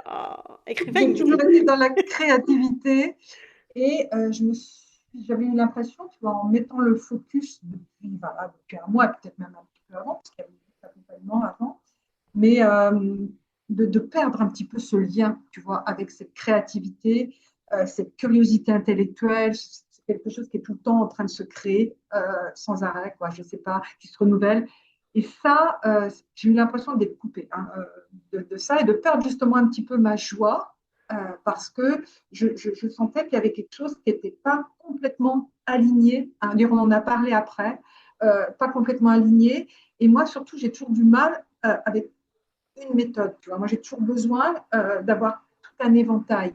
Speaker 1: Oh, écrivaine
Speaker 2: J'ai
Speaker 1: du
Speaker 2: toujours
Speaker 1: coup.
Speaker 2: été dans la créativité, Et j'avais eu l'impression, tu vois, en mettant le focus voilà, depuis un mois, peut-être même un petit peu avant, parce qu'il y avait eu l'accompagnement avant, mais de perdre un petit peu ce lien, tu vois, avec cette créativité, cette curiosité intellectuelle, c'est quelque chose qui est tout le temps en train de se créer sans arrêt, quoi, je ne sais pas, qui se renouvelle. Et ça, j'ai eu l'impression d'être coupée hein, de ça et de perdre justement un petit peu ma joie parce que je sentais qu'il y avait quelque chose qui n'était pas complètement aligné. Hein, on en a parlé après, pas complètement aligné. Et moi, surtout, j'ai toujours du mal avec une méthode. Tu vois. Moi, j'ai toujours besoin d'avoir tout un éventail.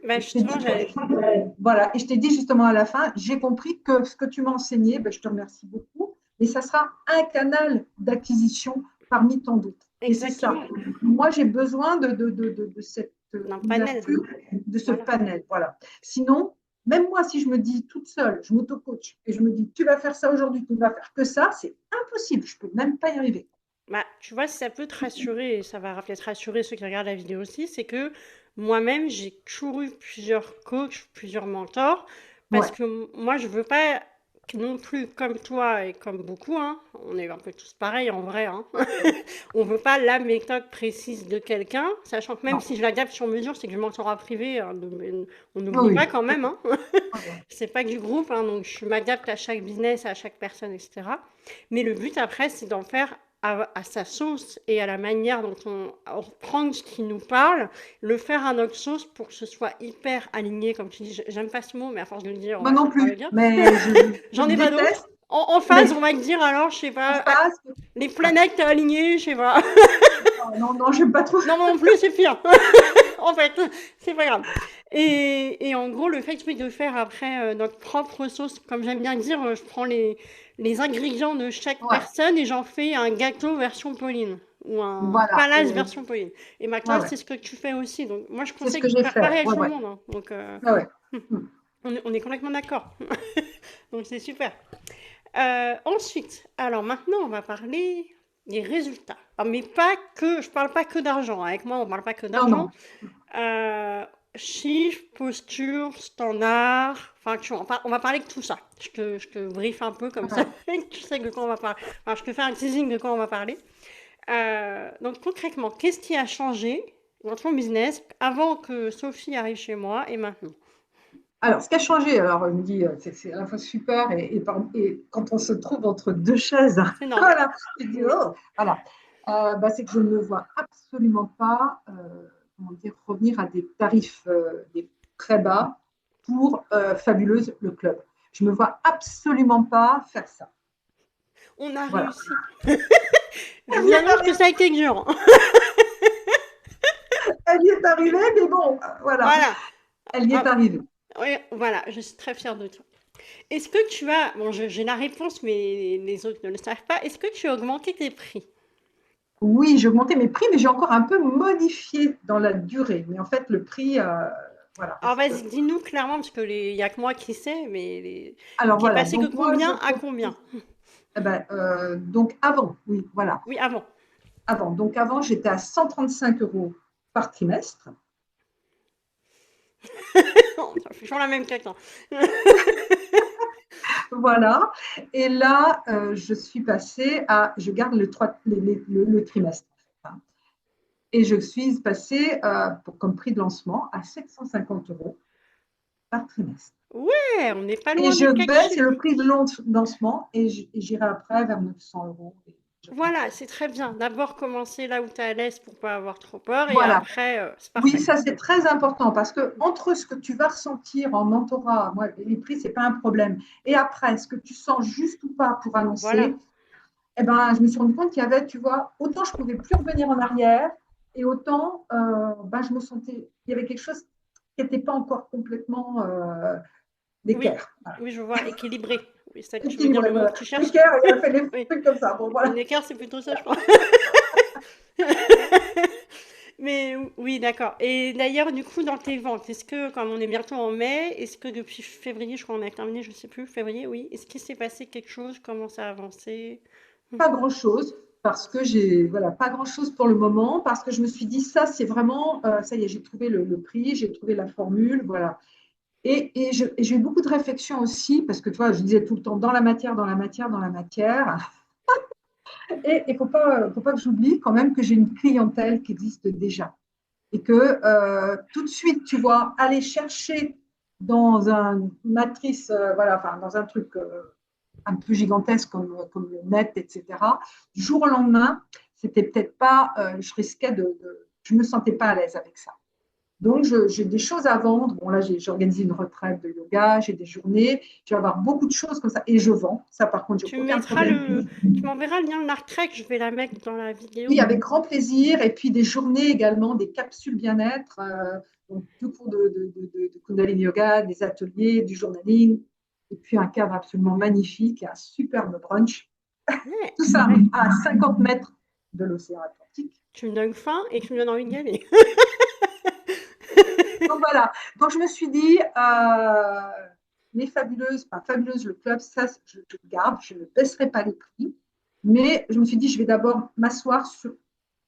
Speaker 1: Bah,
Speaker 2: Et je t'ai dit,
Speaker 1: justement, j'allais
Speaker 2: voilà, et je t'ai dit justement à la fin, j'ai compris que ce que tu m'as enseigné, ben, je te remercie beaucoup, mais ça sera un canal d'acquisition parmi tant d'autres. Et c'est ça.
Speaker 1: exactement
Speaker 2: Moi, j'ai besoin de cette
Speaker 1: d'un panel.
Speaker 2: ouverture, de ce
Speaker 1: Voilà.
Speaker 2: panel. Voilà. Sinon, même moi, si je me dis toute seule, je m'auto-coach et je me dis, tu vas faire ça aujourd'hui, tu ne vas faire que ça, c'est impossible. Je ne peux même pas y arriver.
Speaker 1: Bah, tu vois, si ça peut te rassurer, et ça va peut-être rassurer ceux qui regardent la vidéo aussi, c'est que moi-même, j'ai toujours eu plusieurs coachs, plusieurs mentors, parce
Speaker 2: Ouais.
Speaker 1: que moi, je veux pas non plus comme toi et comme beaucoup, hein, on est un peu tous pareils en vrai, hein. On veut pas la méthode précise de quelqu'un, sachant que même
Speaker 2: Non.
Speaker 1: si je l'adapte sur mesure, c'est que je mentorat privé, hein, on n'oublie
Speaker 2: Oui.
Speaker 1: pas quand même, hein.
Speaker 2: Oui.
Speaker 1: C'est pas que du groupe, hein, donc je m'adapte à chaque business, à chaque personne, etc. Mais le but après, c'est d'en faire à sa sauce et à la manière dont on reprend ce qui nous parle, le faire à notre sauce pour que ce soit hyper aligné, comme tu dis. J'aime pas ce mot, mais à force de le dire, on
Speaker 2: Moi
Speaker 1: va
Speaker 2: non
Speaker 1: finir par le
Speaker 2: plus,
Speaker 1: dire.
Speaker 2: mais je
Speaker 1: J'en
Speaker 2: le
Speaker 1: ai pas
Speaker 2: déteste,
Speaker 1: d'autres. En phase,
Speaker 2: mais
Speaker 1: on va te dire alors, je sais
Speaker 2: en
Speaker 1: pas,
Speaker 2: face,
Speaker 1: les
Speaker 2: ouais.
Speaker 1: planètes alignées, je sais pas.
Speaker 2: Non, non, j'aime pas trop.
Speaker 1: Non, moi non plus, c'est pire. En fait, c'est pas grave. Et en gros, le fait oui, de faire après notre propre sauce, comme j'aime bien dire, je prends les ingrédients de chaque
Speaker 2: Ouais,
Speaker 1: personne et j'en fais un gâteau version Pauline ou un
Speaker 2: voilà.
Speaker 1: palace version Pauline. Et bah
Speaker 2: Ouais,
Speaker 1: toi,
Speaker 2: ouais.
Speaker 1: c'est ce que tu fais aussi. Donc moi, je
Speaker 2: C'est ce
Speaker 1: conseille
Speaker 2: que
Speaker 1: de
Speaker 2: j'ai
Speaker 1: faire
Speaker 2: fait.
Speaker 1: pareil avec
Speaker 2: Ouais,
Speaker 1: tout le
Speaker 2: ouais.
Speaker 1: monde, hein. Donc
Speaker 2: Ouais, ouais. Mm.
Speaker 1: on est complètement d'accord. Donc c'est super. Ensuite, alors maintenant, on va parler des résultats. Ah, mais pas que, je parle pas que d'argent. Avec moi, on parle pas que
Speaker 2: Non, non.
Speaker 1: d'argent. Euh, Chiffres, posture, standard. Enfin, on va parler de tout ça. Je te briefe un peu comme ça.
Speaker 2: Ouais.
Speaker 1: Tu sais de quoi on va parler. Enfin, je te fais un teasing de quoi on va parler. Donc concrètement, qu'est-ce qui a changé dans ton business avant que Sophie arrive chez moi et maintenant?
Speaker 2: Alors, ce qui a changé, alors, il me dit, c'est à la fois super et quand on se trouve entre deux chaises,
Speaker 1: C'est normal.
Speaker 2: voilà, je dis,
Speaker 1: Oui.
Speaker 2: oh, voilà. Bah, c'est que je ne me vois absolument pas, comment dire, revenir à des tarifs des très bas pour Fabuleuse, le club. Je ne me vois absolument pas faire ça.
Speaker 1: On a
Speaker 2: Voilà.
Speaker 1: réussi. Je
Speaker 2: Elle
Speaker 1: vous
Speaker 2: y est
Speaker 1: annonce que
Speaker 2: arrivée,
Speaker 1: ça a été dur.
Speaker 2: elle y est arrivée, mais bon, voilà,
Speaker 1: Voilà.
Speaker 2: elle y est
Speaker 1: Ah,
Speaker 2: arrivée.
Speaker 1: oui, voilà, je suis très fière de toi. Est-ce que tu as, bon, j'ai la réponse, mais les autres ne le savent pas. Est-ce que tu as augmenté tes prix?
Speaker 2: Oui, j'ai augmenté mes prix, mais j'ai encore un peu modifié dans la durée. Mais en fait, le prix, voilà,
Speaker 1: Alors
Speaker 2: reste.
Speaker 1: vas-y, dis-nous clairement, parce que il y a que moi qui sais,
Speaker 2: Alors
Speaker 1: qui est
Speaker 2: voilà,
Speaker 1: passé de
Speaker 2: donc moi,
Speaker 1: combien à combien?
Speaker 2: donc avant, oui, voilà,
Speaker 1: Oui, avant.
Speaker 2: avant. Donc avant, j'étais à 135 € par trimestre.
Speaker 1: Ça fait toujours la même tête, hein.
Speaker 2: Voilà. Et là, je suis passée à, je garde le trimestre. Et je suis passée, comme prix de lancement, à 750 € par trimestre.
Speaker 1: Ouais, on n'est pas
Speaker 2: Et
Speaker 1: loin
Speaker 2: je
Speaker 1: des quatre
Speaker 2: vais, c'est
Speaker 1: chiffres.
Speaker 2: le prix de lancement, et j'irai après vers 900 € et je
Speaker 1: Voilà,
Speaker 2: monterai.
Speaker 1: c'est très bien. D'abord commencer là où tu es à l'aise pour pas avoir trop peur, et
Speaker 2: Voilà.
Speaker 1: après, c'est
Speaker 2: Oui,
Speaker 1: parfait.
Speaker 2: ça c'est très important parce que entre ce que tu vas ressentir en mentorat, moi, les prix, c'est pas un problème. Et après, ce que tu sens juste ou pas pour
Speaker 1: Voilà.
Speaker 2: annoncer, eh ben, je me suis rendu compte qu'il y avait, tu vois, autant je pouvais plus revenir en arrière et autant ben, je me sentais, il y avait quelque chose qui n'était pas encore complètement
Speaker 1: Oui,
Speaker 2: d'équerre. Voilà.
Speaker 1: oui, je vois, équilibré. Oui, c'est ça que tu veux dire,
Speaker 2: Équilibré,
Speaker 1: le mot
Speaker 2: voilà.
Speaker 1: que tu cherches.
Speaker 2: L'équerre, il a fait des
Speaker 1: Oui,
Speaker 2: trucs comme ça. Bon,
Speaker 1: une
Speaker 2: voilà.
Speaker 1: écart, c'est plutôt ça, je crois. Mais oui, d'accord. Et d'ailleurs, du coup, dans tes ventes, est-ce que, comme on est bientôt en mai, est-ce que depuis février, je crois qu'on a terminé, je sais plus, février, oui, est-ce qu'il s'est passé quelque chose? Comment ça a avancé?
Speaker 2: Pas grand-chose parce que j'ai voilà pas grand-chose pour le moment parce que je me suis dit ça c'est vraiment ça y est j'ai trouvé le prix j'ai trouvé la formule voilà Et j'ai eu beaucoup de réflexions aussi, parce que tu vois, je disais tout le temps dans la matière, dans la matière, dans la matière. Et il ne faut pas que j'oublie quand même que j'ai une clientèle qui existe déjà. Et que tout de suite, tu vois, aller chercher dans un matrice, voilà, enfin, dans un truc un peu gigantesque comme le net, etc., du jour au lendemain, c'était peut-être pas, je risquais je me sentais pas à l'aise avec ça. Donc, j'ai des choses à vendre. Bon, là, j'ai organisé une retraite de yoga, j'ai des journées, je vais avoir beaucoup de choses comme ça et je vends. Ça, par contre, j'ai
Speaker 1: Tu
Speaker 2: aucun
Speaker 1: mettras
Speaker 2: problème.
Speaker 1: tu m'enverras le lien de la retraite, je vais la mettre dans la
Speaker 2: Oui,
Speaker 1: vidéo.
Speaker 2: avec grand plaisir. Et puis des journées également, des capsules bien-être, donc deux cours de Kundalini Yoga, des ateliers, du journaling, et puis un cadre absolument magnifique, un superbe brunch.
Speaker 1: Ouais,
Speaker 2: Tout ça
Speaker 1: ouais.
Speaker 2: à 50 mètres de l'océan Atlantique.
Speaker 1: Tu me donnes faim et tu me donnes envie d'y aller.
Speaker 2: Donc voilà. Donc je me suis dit, les fabuleuses, enfin fabuleuses, le club, ça, je le garde, je ne baisserai pas les prix. Mais je me suis dit, je vais d'abord m'asseoir sur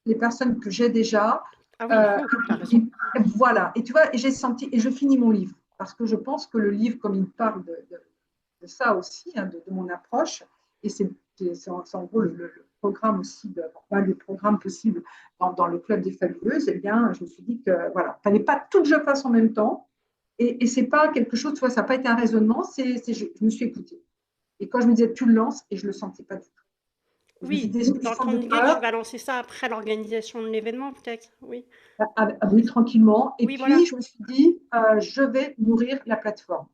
Speaker 2: les personnes que j'ai déjà.
Speaker 1: Ah oui, il
Speaker 2: Euh,
Speaker 1: faut, tu as raison.
Speaker 2: voilà. Et tu vois, et j'ai senti, et je finis mon livre. Parce que je pense que le livre, comme il parle de ça aussi, hein, de mon approche, et c'est en gros le programme aussi, un des programmes possibles dans le club des fabuleuses, eh bien, je me suis dit que voilà, il ne fallait pas tout que je fasse en même temps. Et ce n'est pas quelque chose, tu vois, ça n'a pas été un raisonnement, je me suis écoutée. Et quand je me disais, tu le lances, et je ne le sentais pas du tout. Je me suis
Speaker 1: Oui,
Speaker 2: dit, est-ce que
Speaker 1: dans
Speaker 2: je sens
Speaker 1: ton
Speaker 2: de
Speaker 1: idée, tu
Speaker 2: peur?
Speaker 1: vas lancer ça après l'organisation de l'événement, peut-être. Oui,
Speaker 2: Oui, tranquillement. Et
Speaker 1: oui, voilà.
Speaker 2: puis, je me suis dit, je vais nourrir la plateforme.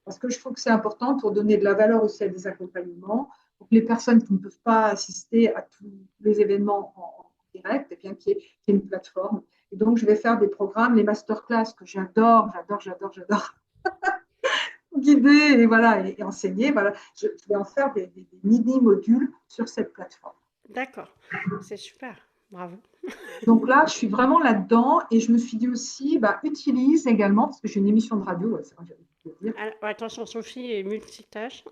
Speaker 2: Parce que je trouve que c'est important pour donner de la valeur aussi à des accompagnements, pour que les personnes qui ne peuvent pas assister à tous les événements en direct, eh bien, qu'il y ait une plateforme. Et donc, je vais faire des programmes, les masterclass que j'adore guider et, voilà, et enseigner. Voilà. Je vais en faire des mini-modules sur cette plateforme.
Speaker 1: D'accord. C'est super. Bravo.
Speaker 2: Donc là, je suis vraiment là-dedans et je me suis dit aussi, bah, utilise également, parce que j'ai une émission de radio, ouais, c'est vrai, j'avais oublié de le dire.
Speaker 1: Ah, attention, Sophie est multitâche.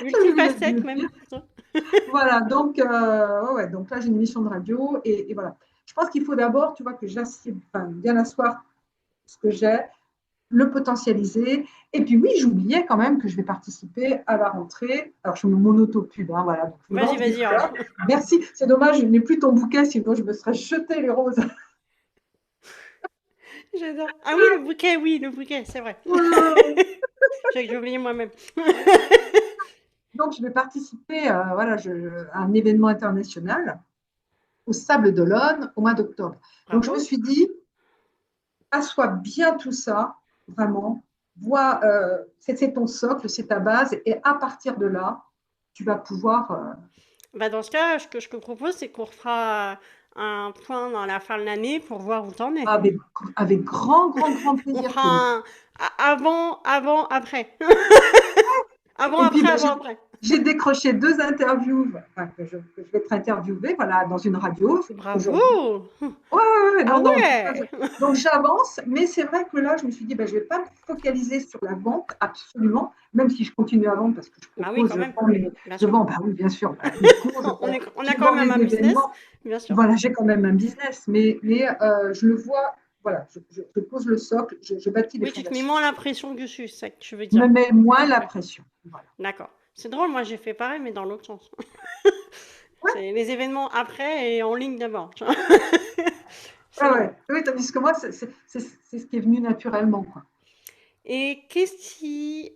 Speaker 2: J'avais oublié de
Speaker 1: Multifacette
Speaker 2: le
Speaker 1: même.
Speaker 2: dire. Voilà, donc, ouais, donc là, j'ai une émission de radio et voilà. Je pense qu'il faut d'abord, tu vois, que j'assieds, enfin, bien asseoir ce que j'ai, le potentialiser. Et puis oui, j'oubliais quand même que je vais participer à la rentrée. Alors, je suis mon auto-pub, hein, voilà, donc je
Speaker 1: Vas-y,
Speaker 2: lance des
Speaker 1: vas-y. Alors.
Speaker 2: fleurs. Merci, c'est dommage, je n'ai plus ton bouquet, sinon je me serais jeté les roses.
Speaker 1: J'adore. Ah oui, le bouquet, c'est vrai. J'ai oublié moi-même.
Speaker 2: Donc, je vais participer voilà, à un événement international au Sable d'Olonne au mois d'octobre. Donc, je me
Speaker 1: Bravo.
Speaker 2: suis dit, assois bien tout ça, vraiment, vois, c'est ton socle, c'est ta base, et à partir de là, tu vas pouvoir,
Speaker 1: Bah dans ce cas, ce que je te propose, c'est qu'on refera un point dans la fin de l'année pour voir où t'en es.
Speaker 2: avec, avec grand
Speaker 1: On
Speaker 2: plaisir,
Speaker 1: fera
Speaker 2: Pauline.
Speaker 1: un après.
Speaker 2: Et puis, ben,
Speaker 1: Avant, après.
Speaker 2: j'ai décroché deux interviews, enfin, que je vais être interviewée voilà, dans une radio aujourd'hui.
Speaker 1: Bravo!
Speaker 2: Ouais, ouais, ouais,
Speaker 1: Ah
Speaker 2: non, non.
Speaker 1: ouais!
Speaker 2: Donc j'avance, mais c'est vrai que là, je me suis dit, ben, je ne vais pas me focaliser sur la vente, absolument, même si je continue à vendre parce que je
Speaker 1: Bah oui,
Speaker 2: propose,
Speaker 1: quand même, bien
Speaker 2: je
Speaker 1: sûr.
Speaker 2: vends, bah oui, bien sûr, bah, mes cours,
Speaker 1: On
Speaker 2: je
Speaker 1: a quand
Speaker 2: vends
Speaker 1: même
Speaker 2: les
Speaker 1: un business,
Speaker 2: événements.
Speaker 1: bien sûr.
Speaker 2: Voilà, j'ai quand même un business, mais je le vois, voilà, je pose le socle, je bâtis les
Speaker 1: Oui, tu te mets
Speaker 2: fondations.
Speaker 1: moins la pression que dessus, c'est ça que tu veux
Speaker 2: Je
Speaker 1: dire.
Speaker 2: me mets moins la
Speaker 1: Ouais,
Speaker 2: pression. Voilà.
Speaker 1: d'accord. C'est drôle, moi j'ai fait pareil, mais dans l'autre sens.
Speaker 2: Ouais,
Speaker 1: C'est les événements après et en ligne d'abord. Tu vois. C'est
Speaker 2: ouais,
Speaker 1: drôle.
Speaker 2: ouais. Oui, tandis que moi, c'est ce qui est venu naturellement, quoi.
Speaker 1: Et qu'est-ce qui...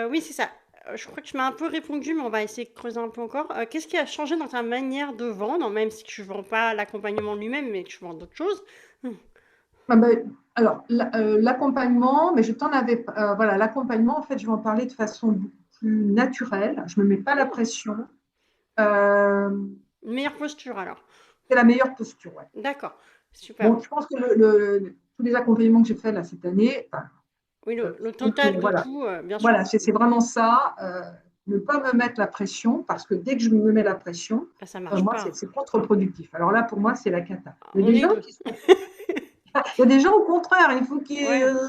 Speaker 1: oui, c'est ça. Je crois que tu m'as un peu répondu, mais on va essayer de creuser un peu encore. Qu'est-ce qui a changé dans ta manière de vendre, même si tu ne vends pas l'accompagnement lui-même, mais que tu vends d'autres choses? Hmm.
Speaker 2: Ah ben, alors, l'accompagnement, mais je t'en avais, voilà, l'accompagnement, en fait, je vais en parler de façon beaucoup plus naturelle. Je ne me mets pas la
Speaker 1: Hmm.
Speaker 2: pression. Euh,
Speaker 1: Une meilleure posture alors.
Speaker 2: c'est la meilleure posture, ouais.
Speaker 1: D'accord, super.
Speaker 2: Bon, je pense que tous les accompagnements que j'ai faits là cette année, enfin,
Speaker 1: Oui, le
Speaker 2: donc,
Speaker 1: total de
Speaker 2: voilà,
Speaker 1: tout, bien sûr.
Speaker 2: voilà, c'est vraiment ça. Ne pas me mettre la pression, parce que dès que je me mets la pression,
Speaker 1: Bah, ça marche
Speaker 2: moi,
Speaker 1: pas.
Speaker 2: c'est contre-productif. Alors là, pour moi, c'est la cata. Il y a
Speaker 1: On
Speaker 2: des
Speaker 1: est
Speaker 2: gens
Speaker 1: deux.
Speaker 2: qui sont, il y a des gens au contraire, il faut qu'il y ait,
Speaker 1: Ouais.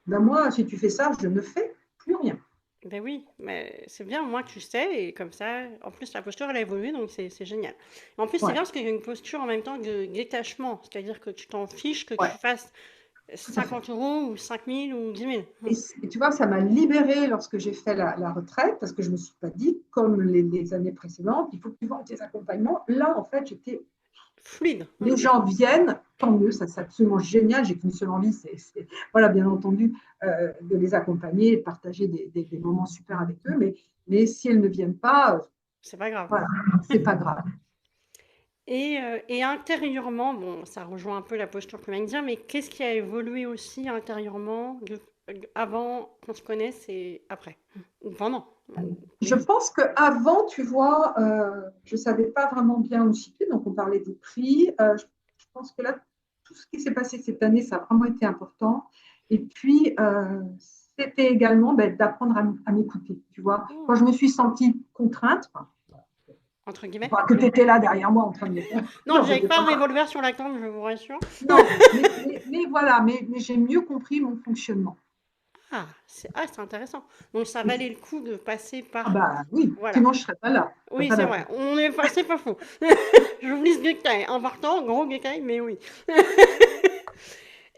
Speaker 2: ben moi, si tu fais ça, je ne fais plus rien.
Speaker 1: Ben oui, mais c'est bien, moi tu sais, et comme ça, en plus la posture elle a évolué, donc c'est génial. En plus c'est
Speaker 2: Ouais,
Speaker 1: bien parce qu'il y a une posture en même temps de détachement, c'est-à-dire que tu t'en fiches, que tu
Speaker 2: ouais.
Speaker 1: fasses
Speaker 2: tout à fait.
Speaker 1: 50 € ou 5 000 ou 10 000.
Speaker 2: Et tu vois, ça m'a libérée lorsque j'ai fait la retraite, parce que je ne me suis pas dit, comme les années précédentes, il faut que tu vends tes accompagnements. Là, en fait, j'étais
Speaker 1: Fluide.
Speaker 2: les gens viennent, tant mieux, ça c'est absolument génial. J'ai qu'une seule envie, voilà, bien entendu, de les accompagner, de partager des moments super avec eux. Mais si elles ne viennent pas,
Speaker 1: C'est pas grave.
Speaker 2: voilà, c'est pas grave.
Speaker 1: Et intérieurement, bon, ça rejoint un peu la posture que tu viens de dire, mais qu'est-ce qui a évolué aussi intérieurement avant qu'on se connaisse et après? Ou pendant?
Speaker 2: Je pense qu'avant, tu vois, je ne savais pas vraiment bien où me situer, donc on parlait des prix. Je pense que là, tout ce qui s'est passé cette année, ça a vraiment été important. Et puis, c'était également d'apprendre à m'écouter, tu vois. Quand
Speaker 1: Oh,
Speaker 2: je me suis sentie contrainte, enfin,
Speaker 1: entre guillemets.
Speaker 2: que tu étais là derrière moi en train de me faire.
Speaker 1: Non,
Speaker 2: Non,
Speaker 1: j'avais
Speaker 2: j'étais
Speaker 1: pas
Speaker 2: pas
Speaker 1: un
Speaker 2: là.
Speaker 1: revolver sur la tempe, je vous rassure.
Speaker 2: Non, mais voilà, mais j'ai mieux compris mon fonctionnement.
Speaker 1: C'est intéressant. Donc ça valait le coup de passer
Speaker 2: Ah
Speaker 1: par...
Speaker 2: bah oui,
Speaker 1: Voilà.
Speaker 2: sinon je ne serais pas là. Je serais
Speaker 1: Oui,
Speaker 2: pas
Speaker 1: c'est
Speaker 2: là.
Speaker 1: vrai. C'est pas faux. J'oublie ce détail. Important, gros détail, mais oui.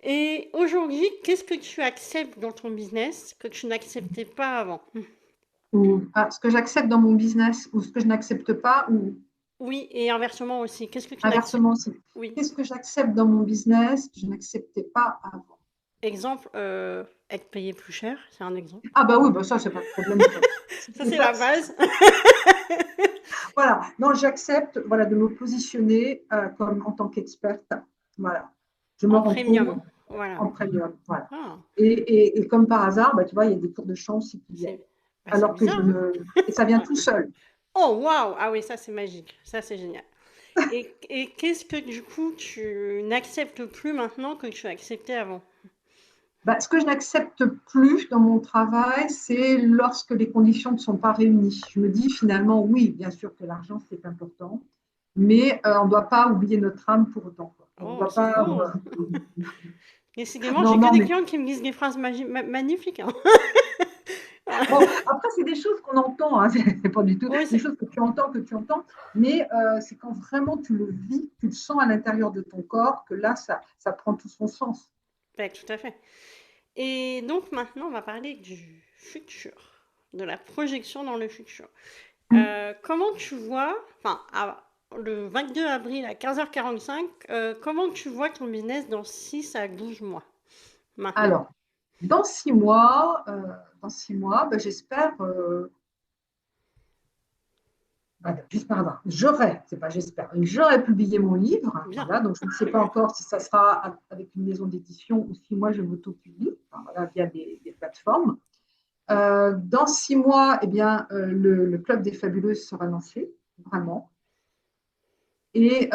Speaker 1: Et aujourd'hui, qu'est-ce que tu acceptes dans ton business que tu n'acceptais pas avant?
Speaker 2: Ce que j'accepte dans mon business ou ce que je n'accepte pas, ou
Speaker 1: Oui, et inversement aussi. Qu'est-ce que tu n'acceptes?
Speaker 2: inversement aussi.
Speaker 1: Oui.
Speaker 2: Qu'est-ce que j'accepte dans mon business que je n'acceptais pas avant?
Speaker 1: Exemple, être payé plus cher, c'est un exemple.
Speaker 2: Ah bah oui, bah ça, c'est pas de problème. Ça.
Speaker 1: Ça, c'est la base.
Speaker 2: Voilà, non, j'accepte voilà, de me positionner comme en tant qu'experte. Voilà, je me
Speaker 1: En
Speaker 2: rends compte
Speaker 1: premium. Voilà.
Speaker 2: en premium. Voilà.
Speaker 1: Ah,
Speaker 2: Et comme par hasard, bah, tu vois, il y a des cours de chant aussi qui viennent.
Speaker 1: c'est c'est
Speaker 2: Alors que
Speaker 1: bizarre,
Speaker 2: je
Speaker 1: hein?
Speaker 2: ne. Et ça vient
Speaker 1: Ouais.
Speaker 2: tout seul.
Speaker 1: Oh, waouh! Ah oui, ça, c'est magique. Ça, c'est génial. Et qu'est-ce que, du coup, tu n'acceptes plus maintenant que tu acceptais avant?
Speaker 2: Bah, ce que je n'accepte plus dans mon travail, c'est lorsque les conditions ne sont pas réunies. Je me dis finalement, oui, bien sûr que l'argent, c'est important, mais on ne doit pas oublier notre âme pour autant, quoi. On ne
Speaker 1: Oh,
Speaker 2: doit
Speaker 1: c'est
Speaker 2: pas.
Speaker 1: beau! Décidément,
Speaker 2: Non,
Speaker 1: j'ai que
Speaker 2: non,
Speaker 1: des
Speaker 2: mais
Speaker 1: clients qui me disent des phrases magnifiques, hein.
Speaker 2: bon, après, c'est des choses qu'on entend, hein, c'est pas du tout
Speaker 1: Oui,
Speaker 2: des choses que tu entends, mais c'est quand vraiment tu le vis, tu le sens à l'intérieur de ton corps, que là, ça prend tout son sens.
Speaker 1: ouais, tout à fait. Et donc maintenant, on va parler du futur, de la projection dans le futur. Comment tu vois, enfin, le 22 avril à 15h45, comment tu vois ton business dans 6 à 12 mois maintenant?
Speaker 2: Alors, dans 6 mois, ben, j'espère. Pardon, c'est pas j'espère, j'aurais publié mon livre,
Speaker 1: Bien.
Speaker 2: voilà, donc je ne sais pas encore si ça sera avec une maison d'édition ou si moi je m'auto-publie, enfin, voilà, via des plateformes. Dans 6 mois, eh bien, le Club des Fabuleuses sera lancé, vraiment. Et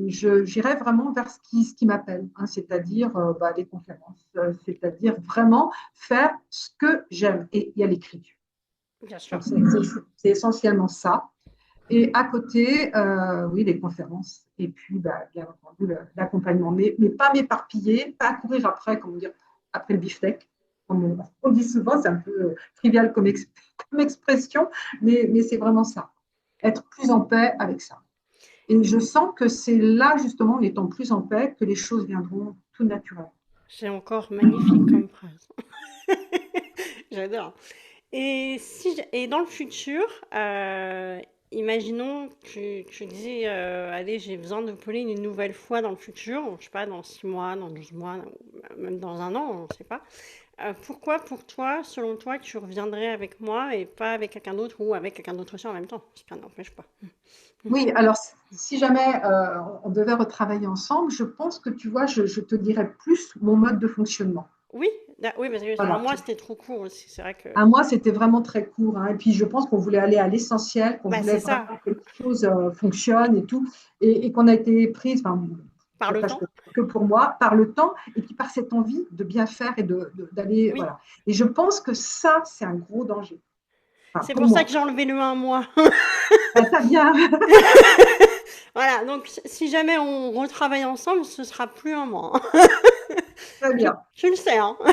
Speaker 2: j'irai vraiment vers ce qui m'appelle, hein, c'est-à-dire les conférences, c'est-à-dire vraiment faire ce que j'aime. Et il y a l'écriture.
Speaker 1: Bien sûr.
Speaker 2: Donc, c'est essentiellement ça. Et à côté, oui, les conférences. Et puis, bien entendu, l'accompagnement. Mais pas m'éparpiller, pas courir après, comment dire, après le beefsteak. Comme on dit souvent, c'est un peu trivial comme expression, mais c'est vraiment ça. Être plus en paix avec ça. Et je sens que c'est là, justement, en étant plus en paix, que les choses viendront tout naturellement.
Speaker 1: C'est encore magnifique comme phrase. J'adore. Et dans le futur, imaginons que tu dis, allez, j'ai besoin de Pauline une nouvelle fois dans le futur, je sais pas, dans 6 mois, dans 12 mois, même dans un an, on ne sait pas. Pourquoi, pour toi, selon toi, tu reviendrais avec moi et pas avec quelqu'un d'autre ou avec quelqu'un d'autre aussi en même temps? Ce qui n'empêche pas.
Speaker 2: Oui, alors si jamais on devait retravailler ensemble, je pense que tu vois, je te dirais plus mon mode de fonctionnement.
Speaker 1: Oui, oui, parce que un
Speaker 2: Voilà.
Speaker 1: mois, c'était trop court aussi. C'est vrai que.
Speaker 2: Un mois, c'était vraiment très court, hein. Et puis, je pense qu'on voulait aller à l'essentiel, qu'on
Speaker 1: Bah,
Speaker 2: voulait
Speaker 1: c'est ça,
Speaker 2: vraiment que les choses fonctionnent et tout. Et qu'on a été prise, enfin,
Speaker 1: par le
Speaker 2: presque
Speaker 1: temps.
Speaker 2: que pour moi, par le temps et puis par cette envie de bien faire et d'aller.
Speaker 1: Oui,
Speaker 2: Voilà. Et je pense que ça, c'est un gros danger. Enfin,
Speaker 1: c'est
Speaker 2: pour
Speaker 1: pour ça
Speaker 2: moi.
Speaker 1: que j'ai enlevé le un mois.
Speaker 2: T'as bien.
Speaker 1: Voilà, donc si jamais on retravaille ensemble, ce sera plus un mois, hein.
Speaker 2: Très bien.
Speaker 1: Tu le sais, hein.
Speaker 2: Ouais,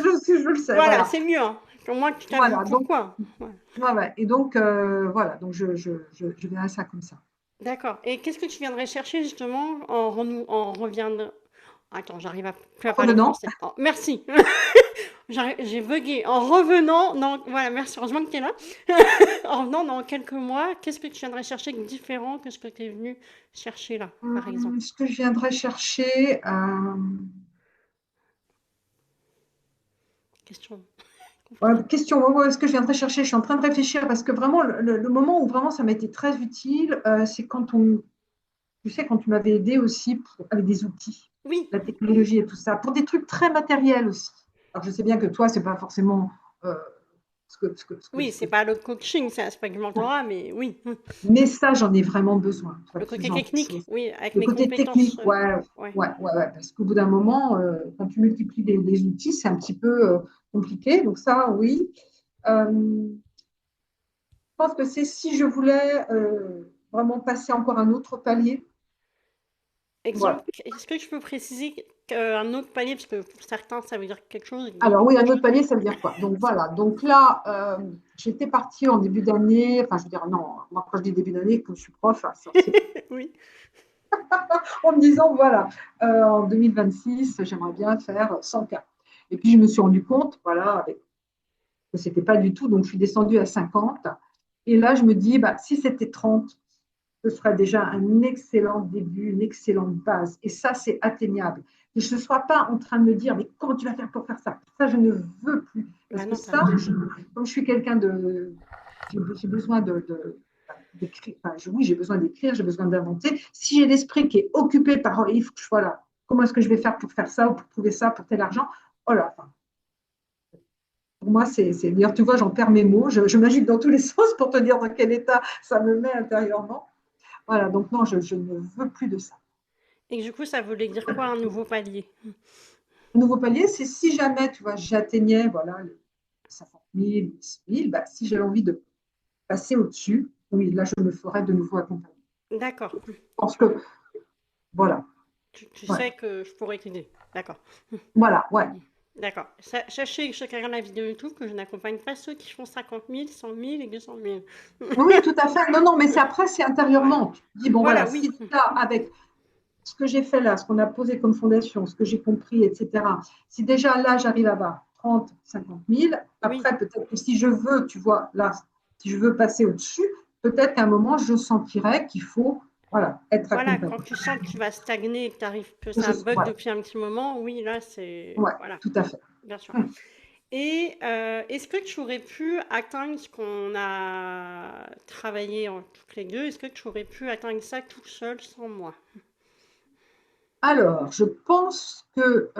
Speaker 2: je le sais.
Speaker 1: Voilà,
Speaker 2: Voilà.
Speaker 1: c'est mieux, hein. Au moins, tu t'avoues
Speaker 2: Voilà. Donc,
Speaker 1: pourquoi. Ouais.
Speaker 2: ouais, ouais. Et donc, voilà. Donc, je verrai ça comme ça.
Speaker 1: D'accord. Et qu'est-ce que tu viendrais chercher justement en reviendrait? Attends, j'arrive à plus à parler
Speaker 2: Revenant.
Speaker 1: français. Oh, merci. J'ai bugué. En revenant, non, voilà, merci, heureusement que tu es là. En revenant dans quelques mois, qu'est-ce que tu viendrais chercher de différent que ce que tu es venu chercher là, par exemple?
Speaker 2: Ce que je viendrais chercher,
Speaker 1: Question
Speaker 2: ouais,
Speaker 1: compliquée.
Speaker 2: question, ouais, ouais, ce que je viendrais chercher, je suis en train de réfléchir parce que vraiment, le moment où vraiment ça m'a été très utile, c'est quand tu sais, quand tu m'avais aidé aussi avec des outils,
Speaker 1: Oui,
Speaker 2: la technologie et tout ça, pour des trucs très matériels aussi. Alors, je sais bien que toi, c'est pas forcément euh,
Speaker 1: oui,
Speaker 2: ce que
Speaker 1: c'est pas le coaching, c'est l'aspect du mentorat, mais oui.
Speaker 2: mais ça, j'en ai vraiment besoin, tu vois,
Speaker 1: Le
Speaker 2: de ce
Speaker 1: côté
Speaker 2: genre de
Speaker 1: technique,
Speaker 2: choses.
Speaker 1: oui, avec
Speaker 2: Le
Speaker 1: mes
Speaker 2: côté
Speaker 1: compétences.
Speaker 2: technique, ouais,
Speaker 1: Ouais.
Speaker 2: ouais, ouais, ouais, parce qu'au bout d'un moment, quand tu multiplies les outils, c'est un petit peu compliqué. Donc ça, oui. Je pense que c'est si je voulais vraiment passer encore un autre palier.
Speaker 1: Exemple,
Speaker 2: Voilà.
Speaker 1: est-ce que je peux préciser un autre palier, parce que pour certains, ça veut dire quelque chose, et d'autres
Speaker 2: Alors oui, un
Speaker 1: autre
Speaker 2: autre
Speaker 1: chose.
Speaker 2: palier, ça veut dire quoi? Donc voilà. Donc là, j'étais partie en début d'année. Enfin, je veux dire, non, moi quand je dis début d'année, comme je suis prof, hein, c'est
Speaker 1: Oui,
Speaker 2: en me disant, voilà, en 2026, j'aimerais bien faire 100 cas. Et puis je me suis rendu compte, voilà, que ce n'était pas du tout. Donc je suis descendue à 50. Et là, je me dis, bah, si c'était 30, ce serait déjà un excellent début, une excellente base. Et ça, c'est atteignable. Que je ne sois pas en train de me dire, mais comment tu vas faire pour faire ça? Ça, je ne veux plus. Parce
Speaker 1: bah
Speaker 2: que
Speaker 1: non, t'as
Speaker 2: ça,
Speaker 1: raison.
Speaker 2: comme je suis quelqu'un de. J'ai besoin d'écrire. Enfin, oui, j'ai besoin d'écrire, j'ai besoin d'inventer. Si j'ai l'esprit qui est occupé par, oh, il faut que je sois là. Comment est-ce que je vais faire pour faire ça ou pour trouver ça, pour tel argent? Oh là, enfin, pour moi, c'est. D'ailleurs, tu vois, j'en perds mes mots. Je m'agite dans tous les sens pour te dire dans quel état ça me met intérieurement. Voilà, donc non, je ne veux plus de ça.
Speaker 1: Et du coup, ça voulait dire quoi un nouveau palier?
Speaker 2: Un nouveau palier, c'est si jamais, tu vois, j'atteignais, voilà, les 50 000, 100 000, bah, si j'avais envie de passer au-dessus, oui, là, je me ferais de nouveau accompagner.
Speaker 1: D'accord.
Speaker 2: Je pense que, voilà,
Speaker 1: Tu
Speaker 2: ouais,
Speaker 1: sais que je pourrais t'aider. D'accord.
Speaker 2: voilà, ouais.
Speaker 1: D'accord. Sachez que chacun regarde la vidéo YouTube que je n'accompagne pas ceux qui font 50 000, 100 000 et 200 000.
Speaker 2: Oui, tout à fait. Non, non, mais c'est après, c'est
Speaker 1: Ouais.
Speaker 2: intérieurement. Tu te dis, bon,
Speaker 1: Voilà,
Speaker 2: voilà,
Speaker 1: oui.
Speaker 2: si là, avec ce que j'ai fait là, ce qu'on a posé comme fondation, ce que j'ai compris, etc., si déjà là, j'arrive à avoir 30, 50 000,
Speaker 1: Oui.
Speaker 2: après, peut-être que si je veux, tu vois, là, si je veux passer au-dessus, peut-être qu'à un moment, je sentirais qu'il faut, voilà, être
Speaker 1: Voilà,
Speaker 2: accompagné.
Speaker 1: quand tu sens que tu vas stagner et que ça bug
Speaker 2: Voilà,
Speaker 1: depuis un petit moment, oui, là, c'est...
Speaker 2: ouais,
Speaker 1: Voilà,
Speaker 2: tout à fait.
Speaker 1: bien sûr. Et est-ce que tu aurais pu atteindre ce qu'on a travaillé en toutes les deux? Est-ce que tu aurais pu atteindre ça tout seul sans moi?
Speaker 2: Alors, je pense que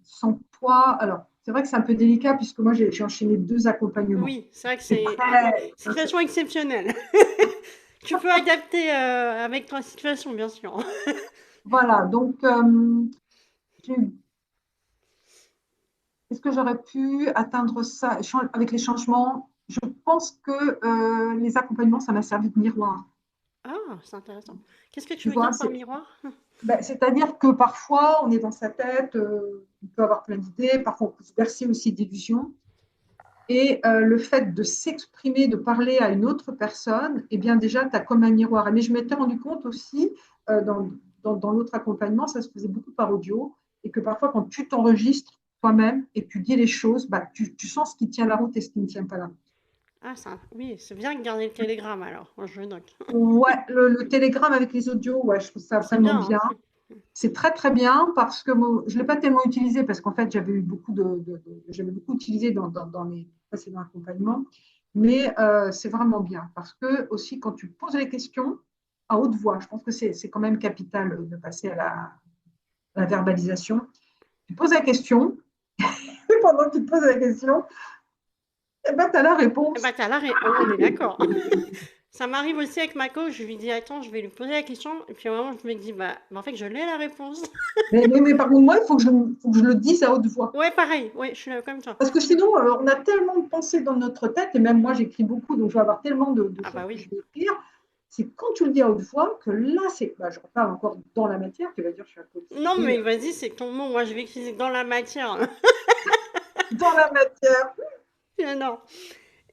Speaker 2: sans toi, alors, c'est vrai que c'est un peu délicat puisque moi, j'ai enchaîné deux accompagnements.
Speaker 1: Oui, c'est vrai que
Speaker 2: C'est
Speaker 1: c'est
Speaker 2: très,
Speaker 1: situation exceptionnelle. Tu peux adapter avec ta situation, bien sûr.
Speaker 2: voilà, donc, j'ai est-ce que j'aurais pu atteindre ça avec les changements? Je pense que les accompagnements, ça m'a servi de miroir.
Speaker 1: Ah, c'est intéressant. Qu'est-ce que tu
Speaker 2: Tu
Speaker 1: veux
Speaker 2: vois,
Speaker 1: dire par miroir?
Speaker 2: ben, c'est-à-dire que parfois, on est dans sa tête, on peut avoir plein d'idées, parfois on peut se bercer aussi d'illusions. Et le fait de s'exprimer, de parler à une autre personne, eh bien déjà, tu as comme un miroir. Mais je m'étais rendu compte aussi, dans l'autre accompagnement, ça se faisait beaucoup par audio, et que parfois, quand tu t'enregistres toi-même et que tu dis les choses, bah, tu sens ce qui tient la route et ce qui ne tient pas la route.
Speaker 1: Ah, oui, c'est bien de garder le télégramme alors. Moi, je le note.
Speaker 2: Ouais, le télégramme avec les audios, ouais, je trouve ça
Speaker 1: C'est
Speaker 2: vraiment
Speaker 1: bien,
Speaker 2: bien.
Speaker 1: hein.
Speaker 2: C'est très très bien parce que moi, je ne l'ai pas tellement utilisé parce qu'en fait j'avais eu beaucoup j'avais beaucoup utilisé dans les précédents accompagnements, mais c'est vraiment bien parce que aussi quand tu poses les questions à haute voix, je pense que c'est quand même capital de passer à la verbalisation. Tu poses la question et pendant que tu te poses la question, eh ben, tu as la
Speaker 1: Eh ben,
Speaker 2: réponse.
Speaker 1: on est d'accord. Ça m'arrive aussi avec ma coach, je lui dis attends, je vais lui poser la question, et puis au moment je me dis bah, en fait je l'ai la réponse.
Speaker 2: Mais par contre, moi, il faut que je le dise à haute voix.
Speaker 1: Ouais, pareil, ouais, je suis là comme toi.
Speaker 2: Parce que sinon, on a tellement de pensées dans notre tête, et même moi, j'écris beaucoup, donc je vais avoir tellement de
Speaker 1: Ah bah
Speaker 2: choses que
Speaker 1: oui.
Speaker 2: je vais écrire. C'est quand tu le dis à haute voix que là, bah, je repars encore dans la matière, tu vas dire, je suis un peu
Speaker 1: Non
Speaker 2: obsédée.
Speaker 1: mais vas-y, c'est ton mot, moi je vais utiliser dans la matière.
Speaker 2: Dans la matière.
Speaker 1: Non.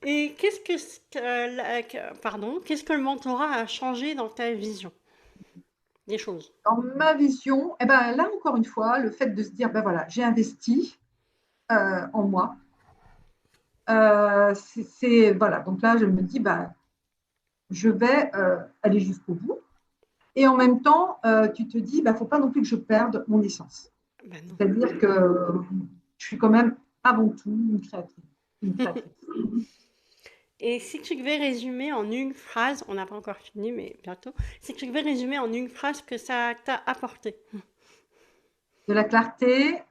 Speaker 1: Et qu'est-ce que le mentorat a changé dans ta vision? des choses.
Speaker 2: Dans ma vision, eh ben, là encore une fois, le fait de se dire, ben voilà, j'ai investi en moi. Voilà. Donc là, je me dis, ben, je vais aller jusqu'au bout. Et en même temps, tu te dis, il ne faut pas non plus que je perde mon essence.
Speaker 1: Ben non.
Speaker 2: C'est-à-dire que je suis quand même avant tout une créatrice. Une créatrice.
Speaker 1: Et si tu devais résumer en une phrase, on n'a pas encore fini, mais bientôt, si tu devais résumer en une phrase ce que ça t'a apporté.
Speaker 2: De la clarté.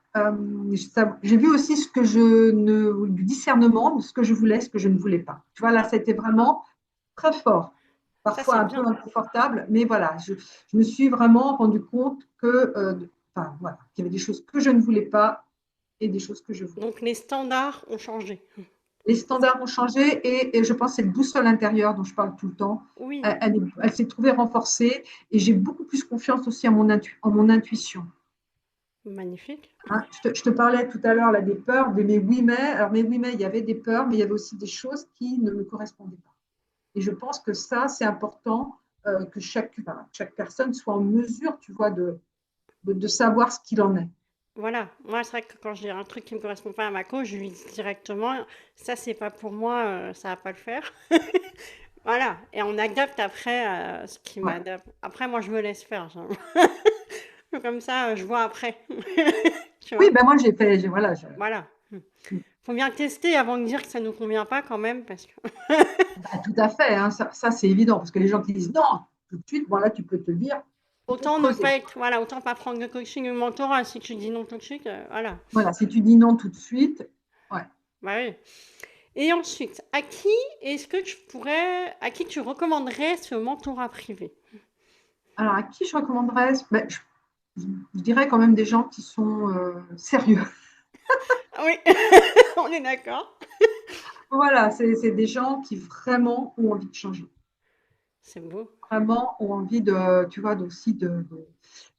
Speaker 2: J'ai vu aussi ce que je ne, du discernement, de ce que je voulais, ce que je ne voulais pas. Tu vois, là,
Speaker 1: Ah,
Speaker 2: c'était vraiment très fort,
Speaker 1: ça
Speaker 2: parfois
Speaker 1: c'est
Speaker 2: un peu
Speaker 1: bien.
Speaker 2: inconfortable, mais voilà, je me suis vraiment rendu compte que, enfin, voilà, qu'il y avait des choses que je ne voulais pas et des choses que je voulais.
Speaker 1: Donc les standards ont changé.
Speaker 2: Les
Speaker 1: C'est ça?
Speaker 2: standards ont changé et je pense que cette boussole intérieure dont je parle tout le temps,
Speaker 1: Oui,
Speaker 2: elle s'est trouvée renforcée et j'ai beaucoup plus confiance aussi en mon intuition.
Speaker 1: magnifique.
Speaker 2: Hein, je te parlais tout à l'heure là, des peurs, de mes oui mais. Alors mes oui mais, il y avait des peurs, mais il y avait aussi des choses qui ne me correspondaient pas. Et je pense que ça, c'est important que chaque personne soit en mesure, tu vois, de savoir ce qu'il en est.
Speaker 1: Voilà, moi c'est vrai que quand j'ai un truc qui me correspond pas à ma cause, je lui dis directement, ça c'est pas pour moi, ça va pas le faire. Voilà, et on adapte après ce qui
Speaker 2: Ouais.
Speaker 1: m'adapte. Après, moi je me laisse faire, genre. Comme ça, je vois après. Tu
Speaker 2: Oui,
Speaker 1: vois?
Speaker 2: ben moi j'ai fait, voilà,
Speaker 1: Voilà. Faut bien tester avant de dire que ça nous convient pas quand même, parce que
Speaker 2: bah, tout à fait, hein, ça, c'est évident, parce que les gens qui disent non, tout de suite, bon là tu peux te dire, il faut
Speaker 1: autant ne
Speaker 2: creuser.
Speaker 1: pas être, voilà, autant pas prendre de coaching ou mentorat si tu dis non tout de suite, voilà.
Speaker 2: Voilà, si tu dis non tout de suite, ouais.
Speaker 1: Bah oui. Et ensuite, à qui tu recommanderais ce mentorat privé?
Speaker 2: Alors à qui je recommanderais? Ben, je dirais quand même des gens qui sont sérieux.
Speaker 1: Ah oui, on est d'accord.
Speaker 2: Voilà, c'est des gens qui vraiment ont envie de changer,
Speaker 1: C'est beau.
Speaker 2: vraiment ont envie de, tu vois, aussi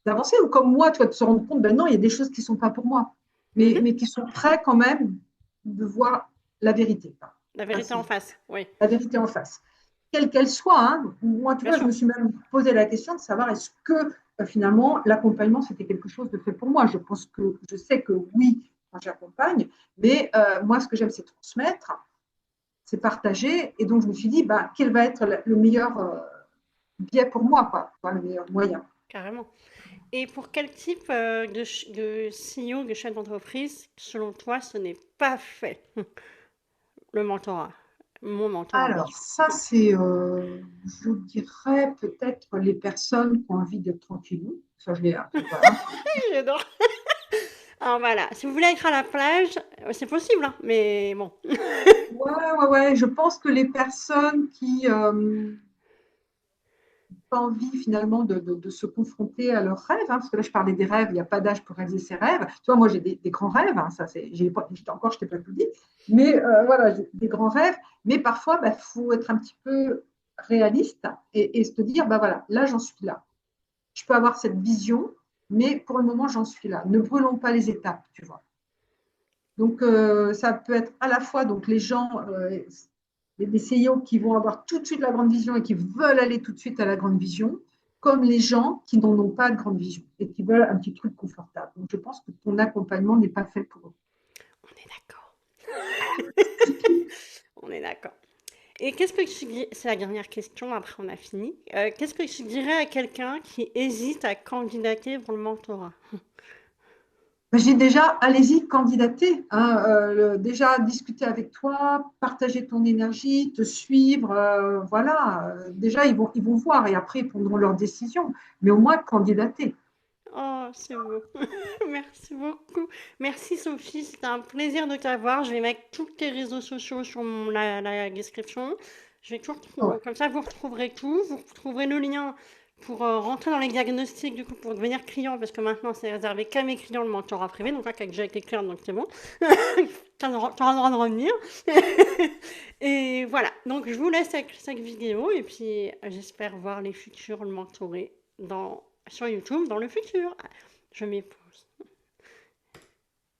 Speaker 2: d'avancer. Ou comme moi, tu vois, de se rendre compte, ben non, il y a des choses qui ne sont pas pour moi,
Speaker 1: Mhm.
Speaker 2: mais qui sont prêts quand même de voir la vérité. Enfin,
Speaker 1: La
Speaker 2: ça,
Speaker 1: vérité en face, oui,
Speaker 2: la vérité en face. Quelle qu'elle soit, hein. Moi, tu
Speaker 1: bien
Speaker 2: vois, je
Speaker 1: sûr.
Speaker 2: me suis même posé la question de savoir est-ce que finalement l'accompagnement c'était quelque chose de fait pour moi. Je sais que oui, quand j'accompagne, mais moi, ce que j'aime, c'est transmettre, c'est partager. Et donc, je me suis dit, bah, quel va être le meilleur biais pour moi, quoi, enfin, le meilleur moyen.
Speaker 1: Carrément. Et pour quel type de CEO, de chef d'entreprise, selon toi, ce n'est pas fait, le mentorat? Mon mentorat, bien
Speaker 2: Alors,
Speaker 1: sûr.
Speaker 2: ça, je dirais peut-être les personnes qui ont envie d'être tranquilles. Ça, je l'ai un peu, voilà.
Speaker 1: J'adore. Alors voilà, si vous voulez être à la plage, c'est possible, hein, mais bon.
Speaker 2: Ouais, ouais, ouais. Je pense que les personnes qui pas envie finalement de se confronter à leurs rêves, hein, parce que là je parlais des rêves, il n'y a pas d'âge pour réaliser ses rêves. Tu vois, moi j'ai des grands rêves, hein, ça c'est, je t'ai pas tout dit, mais voilà, j'ai des grands rêves, mais parfois il faut être un petit peu réaliste et se dire, bah voilà, là j'en suis là. Je peux avoir cette vision, mais pour le moment j'en suis là. Ne brûlons pas les étapes, tu vois. Donc, ça peut être à la fois donc, les gens, des CEO qui vont avoir tout de suite la grande vision et qui veulent aller tout de suite à la grande vision, comme les gens qui n'en ont pas de grande vision et qui veulent un petit truc confortable. Donc, je pense que ton accompagnement n'est pas fait pour eux.
Speaker 1: On est d'accord. On est d'accord. Et qu'est-ce que tu dis, c'est la dernière question, après on a fini. Qu'est-ce que tu dirais à quelqu'un qui hésite à candidater pour le mentorat?
Speaker 2: J'ai déjà, allez-y, candidater, hein, déjà discuter avec toi, partager ton énergie, te suivre, voilà. Déjà, ils vont voir et après, ils prendront leur décision. Mais au moins, candidater.
Speaker 1: Oh, c'est beau. Merci beaucoup. Merci Sophie, c'était un plaisir de t'avoir. Je vais mettre tous tes réseaux sociaux sur la description. Je vais tout
Speaker 2: Ouais.
Speaker 1: retrouver. Comme ça, vous retrouverez tout. Vous retrouverez le lien pour rentrer dans les diagnostics, du coup, pour devenir client, parce que maintenant, c'est réservé qu'à mes clients le mentorat privé. Donc là, qui a déjà été client, donc c'est bon. T'auras le droit de revenir. Et voilà. Donc, je vous laisse avec cette vidéo. Et puis, j'espère voir les futurs le mentorer sur YouTube dans le futur. Je m'épose.